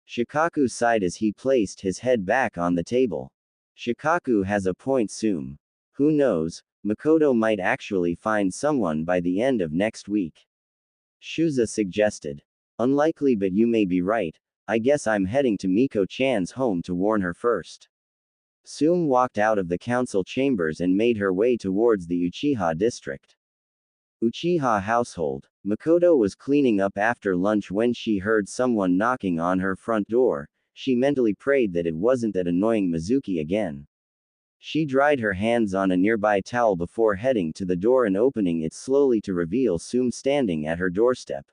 Shikaku sighed as he placed his head back on the table. Shikaku has a point, Sum. Who knows, Mikoto might actually find someone by the end of next week. Shuza suggested. Unlikely, but you may be right. I guess I'm heading to Miko-chan's home to warn her first. Sum walked out of the council chambers and made her way towards the Uchiha district. Uchiha household. Mikoto was cleaning up after lunch when she heard someone knocking on her front door. She mentally prayed that it wasn't that annoying Mizuki again. She dried her hands on a nearby towel before heading to the door and opening it slowly to reveal Sum standing at her doorstep.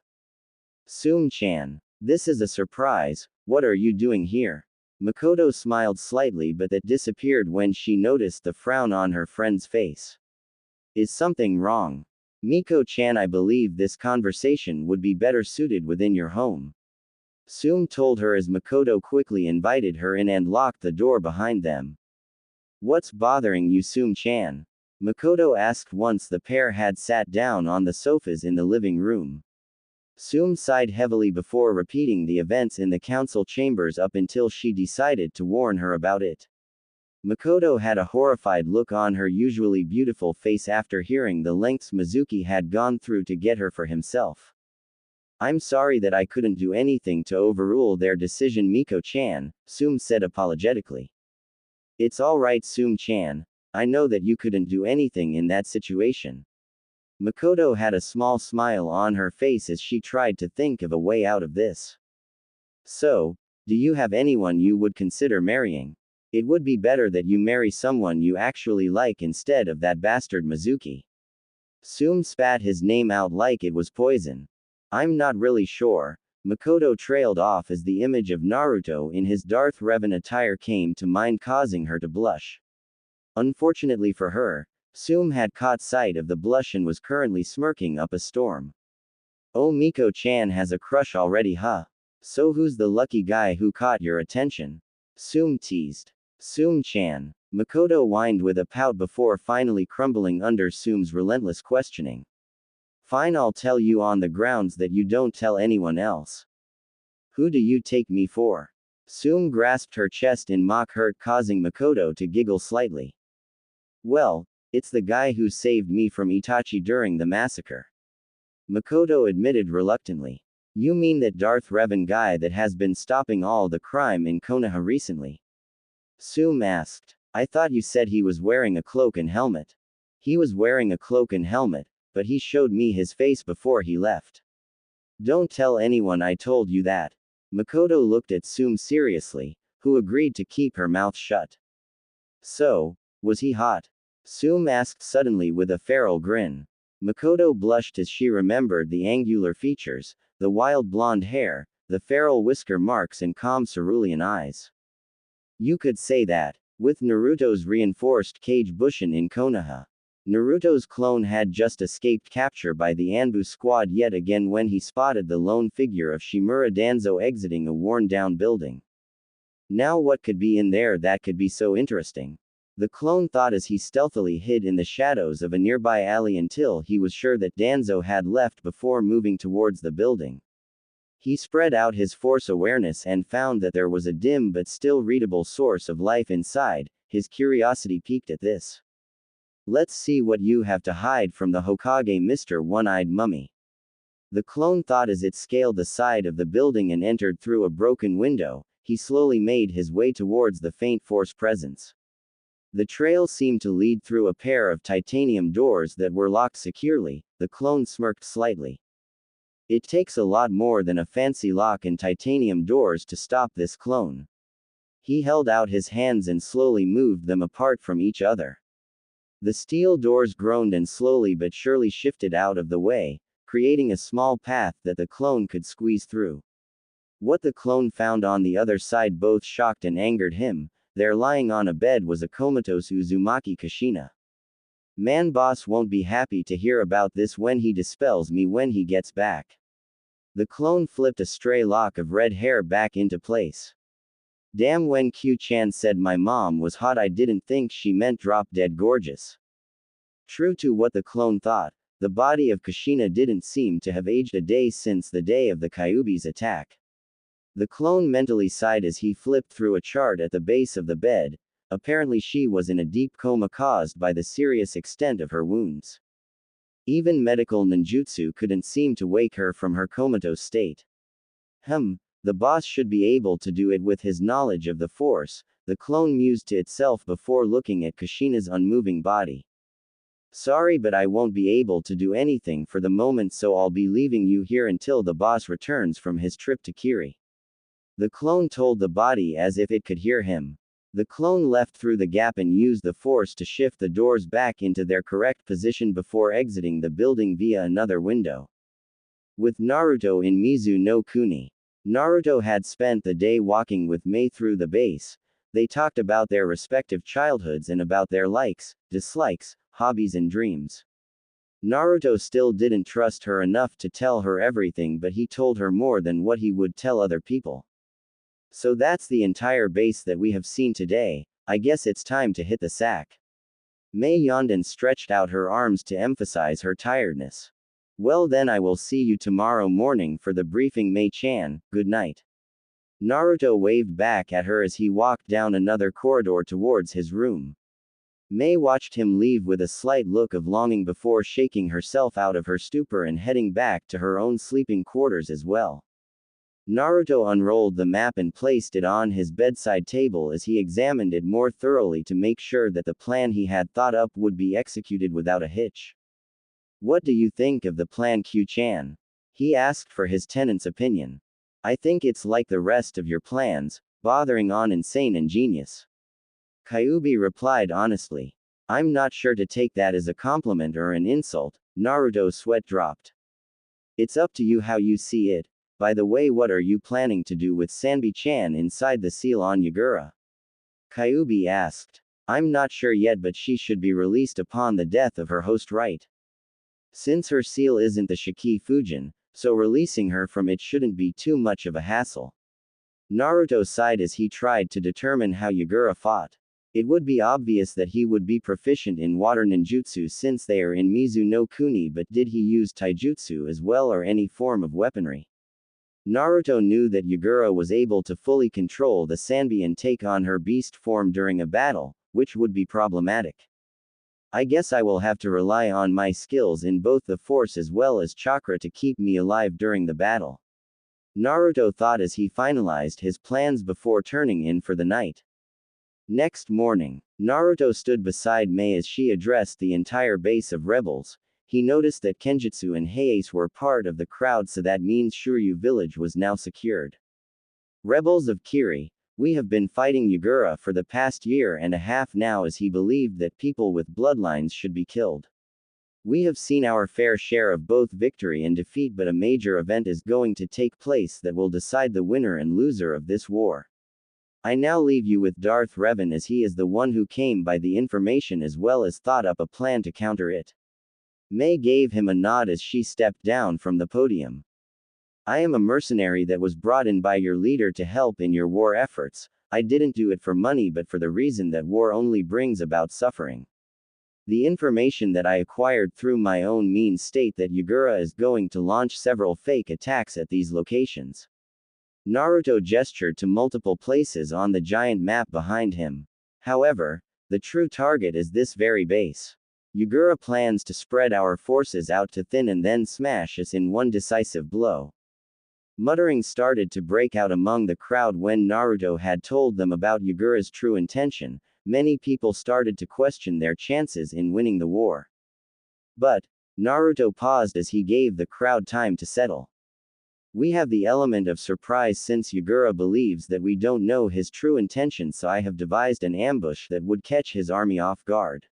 Sum-chan. This is a surprise. What are you doing here? Mikoto smiled slightly, but that disappeared when she noticed the frown on her friend's face. Is something wrong? Miko-chan, I believe this conversation would be better suited within your home. Sum told her as Mikoto quickly invited her in and locked the door behind them. What's bothering you, Sum-chan? Mikoto asked once the pair had sat down on the sofas in the living room. Sume sighed heavily before repeating the events in the council chambers up until she decided to warn her about it. Mikoto had a horrified look on her usually beautiful face after hearing the lengths Mizuki had gone through to get her for himself. I'm sorry that I couldn't do anything to overrule their decision, Miko-chan, Sume said apologetically. It's alright, Sume-chan. I know that you couldn't do anything in that situation. Mikoto had a small smile on her face as she tried to think of a way out of this. So, do you have anyone you would consider marrying? It would be better that you marry someone you actually like instead of that bastard Mizuki. Sume spat his name out like it was poison. I'm not really sure. Mikoto trailed off as the image of Naruto in his Darth Revan attire came to mind, causing her to blush. Unfortunately for her, Sume had caught sight of the blush and was currently smirking up a storm. Oh, Miko-chan has a crush already, huh? So who's the lucky guy who caught your attention? Sume teased. Sume-chan. Mikoto whined with a pout before finally crumbling under Sume's relentless questioning. Fine, I'll tell you on the grounds that you don't tell anyone else. Who do you take me for? Sume grasped her chest in mock hurt, causing Mikoto to giggle slightly. Well, it's the guy who saved me from Itachi during the massacre. Mikoto admitted reluctantly. You mean that Darth Revan guy that has been stopping all the crime in Konoha recently? Sume asked. I thought you said he was wearing a cloak and helmet. He was wearing a cloak and helmet, but he showed me his face before he left. Don't tell anyone I told you that. Mikoto looked at Sume seriously, who agreed to keep her mouth shut. So, was he hot? Sume asked suddenly with a feral grin. Mikoto blushed as she remembered the angular features, the wild blonde hair, the feral whisker marks and calm cerulean eyes. You could say that. With Naruto's reinforced Kage Bushin in Konoha, Naruto's clone had just escaped capture by the Anbu squad yet again when he spotted the lone figure of Shimura Danzo exiting a worn-down building. Now what could be in there that could be so interesting? The clone thought as he stealthily hid in the shadows of a nearby alley until he was sure that Danzo had left before moving towards the building. He spread out his force awareness and found that there was a dim but still readable source of life inside. His curiosity piqued at this. Let's see what you have to hide from the Hokage, Mr. One-Eyed Mummy. The clone thought as it scaled the side of the building and entered through a broken window. He slowly made his way towards the faint force presence. The trail seemed to lead through a pair of titanium doors that were locked securely. The clone smirked slightly. It takes a lot more than a fancy lock and titanium doors to stop this clone. He held out his hands and slowly moved them apart from each other. The steel doors groaned and slowly but surely shifted out of the way, creating a small path that the clone could squeeze through. What the clone found on the other side both shocked and angered him. There lying on a bed was a comatose Uzumaki Kushina. Man, boss won't be happy to hear about this when he dispels me when he gets back. The clone flipped a stray lock of red hair back into place. Damn, when Q-chan said my mom was hot I didn't think she meant drop dead gorgeous. True to what the clone thought, the body of Kushina didn't seem to have aged a day since the day of the Kyuubi's attack. The clone mentally sighed as he flipped through a chart at the base of the bed. Apparently she was in a deep coma caused by the serious extent of her wounds. Even medical ninjutsu couldn't seem to wake her from her comatose state. The boss should be able to do it with his knowledge of the force, the clone mused to itself before looking at Kushina's unmoving body. Sorry, but I won't be able to do anything for the moment, so I'll be leaving you here until the boss returns from his trip to Kiri. The clone told the body as if it could hear him. The clone left through the gap and used the force to shift the doors back into their correct position before exiting the building via another window. With Naruto in Mizu no Kuni, Naruto had spent the day walking with Mei through the base. They talked about their respective childhoods and about their likes, dislikes, hobbies and dreams. Naruto still didn't trust her enough to tell her everything, but he told her more than what he would tell other people. So that's the entire base that we have seen today. I guess it's time to hit the sack. Mei yawned and stretched out her arms to emphasize her tiredness. Well then, I will see you tomorrow morning for the briefing, Mei-chan, good night. Naruto waved back at her as he walked down another corridor towards his room. Mei watched him leave with a slight look of longing before shaking herself out of her stupor and heading back to her own sleeping quarters as well. Naruto unrolled the map and placed it on his bedside table as he examined it more thoroughly to make sure that the plan he had thought up would be executed without a hitch. What do you think of the plan, Q-chan? He asked for his tenant's opinion. I think it's like the rest of your plans, bothering on insane and genius. Kyuubi replied honestly. I'm not sure to take that as a compliment or an insult. Naruto's sweat dropped. It's up to you how you see it. By the way, what are you planning to do with Sanbi-chan inside the seal on Yagura? Kyuubi asked. I'm not sure yet, but she should be released upon the death of her host, right? Since her seal isn't the Shiki Fujin, so releasing her from it shouldn't be too much of a hassle. Naruto sighed as he tried to determine how Yagura fought. It would be obvious that he would be proficient in water ninjutsu since they are in Mizu no Kuni, but did he use taijutsu as well or any form of weaponry? Naruto knew that Yagura was able to fully control the Sanbi and take on her beast form during a battle, which would be problematic. I guess I will have to rely on my skills in both the force as well as chakra to keep me alive during the battle. Naruto thought as he finalized his plans before turning in for the night. Next morning, Naruto stood beside Mei as she addressed the entire base of rebels. He noticed that Kenjutsu and Heiase were part of the crowd, so that means Shuryu village was now secured. Rebels of Kiri, we have been fighting Yagura for the past year and a half now, as he believed that people with bloodlines should be killed. We have seen our fair share of both victory and defeat, but a major event is going to take place that will decide the winner and loser of this war. I now leave you with Darth Revan, as he is the one who came by the information as well as thought up a plan to counter it. Mei gave him a nod as she stepped down from the podium. I am a mercenary that was brought in by your leader to help in your war efforts. I didn't do it for money but for the reason that war only brings about suffering. The information that I acquired through my own means state that Yagura is going to launch several fake attacks at these locations. Naruto gestured to multiple places on the giant map behind him. However, the true target is this very base. Yagura plans to spread our forces out to thin and then smash us in one decisive blow. Muttering started to break out among the crowd when Naruto had told them about Yagura's true intention. Many people started to question their chances in winning the war. But Naruto paused as he gave the crowd time to settle. We have the element of surprise since Yagura believes that we don't know his true intention, so I have devised an ambush that would catch his army off guard.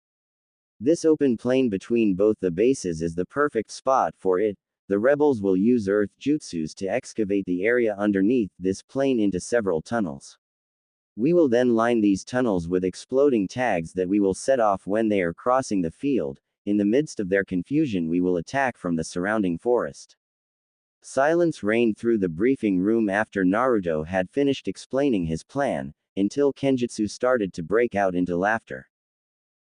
This open plain between both the bases is the perfect spot for it. The rebels will use earth jutsus to excavate the area underneath this plain into several tunnels. We will then line these tunnels with exploding tags that we will set off when they are crossing the field. In the midst of their confusion, we will attack from the surrounding forest. Silence reigned through the briefing room after Naruto had finished explaining his plan, until Kenjutsu started to break out into laughter.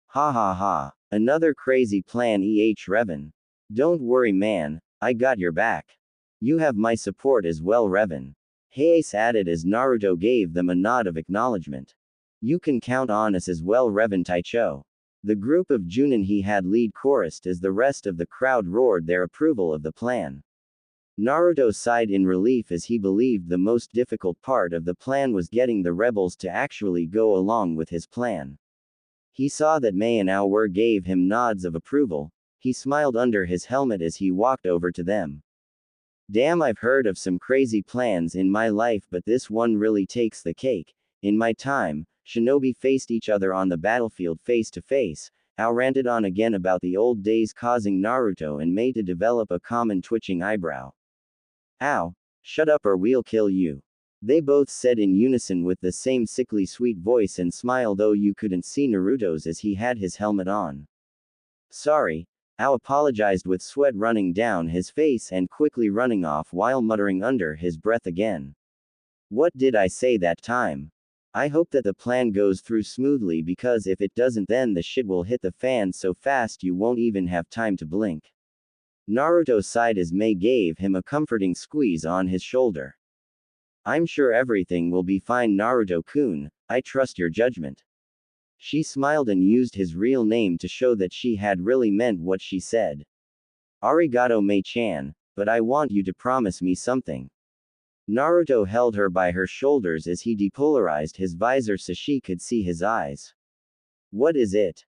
Ha ha ha. Another crazy plan, Revan. Don't worry, man. I got your back. You have my support as well, Revan. Heiase added as Naruto gave them a nod of acknowledgement. You can count on us as well, Revan Taicho. The group of Junin he had lead chorused as the rest of the crowd roared their approval of the plan. Naruto sighed in relief as he believed the most difficult part of the plan was getting the rebels to actually go along with his plan. He saw that Mei and Aower gave him nods of approval. He smiled under his helmet as he walked over to them. Damn, I've heard of some crazy plans in my life, but this one really takes the cake. In my time, shinobi faced each other on the battlefield face to face. Ao ranted on again about the old days, causing Naruto and Mei to develop a common twitching eyebrow. Ao, shut up or we'll kill you. They both said in unison with the same sickly sweet voice and smile, though you couldn't see Naruto's as he had his helmet on. Sorry. Ao apologized with sweat running down his face and quickly running off while muttering under his breath again. What did I say that time? I hope that the plan goes through smoothly because if it doesn't then the shit will hit the fan so fast you won't even have time to blink. Naruto sighed as Mei gave him a comforting squeeze on his shoulder. I'm sure everything will be fine Naruto-kun, I trust your judgment. She smiled and used his real name to show that she had really meant what she said. Arigato Mei-chan, but I want you to promise me something. Naruto held her by her shoulders as he depolarized his visor so she could see his eyes. What is it?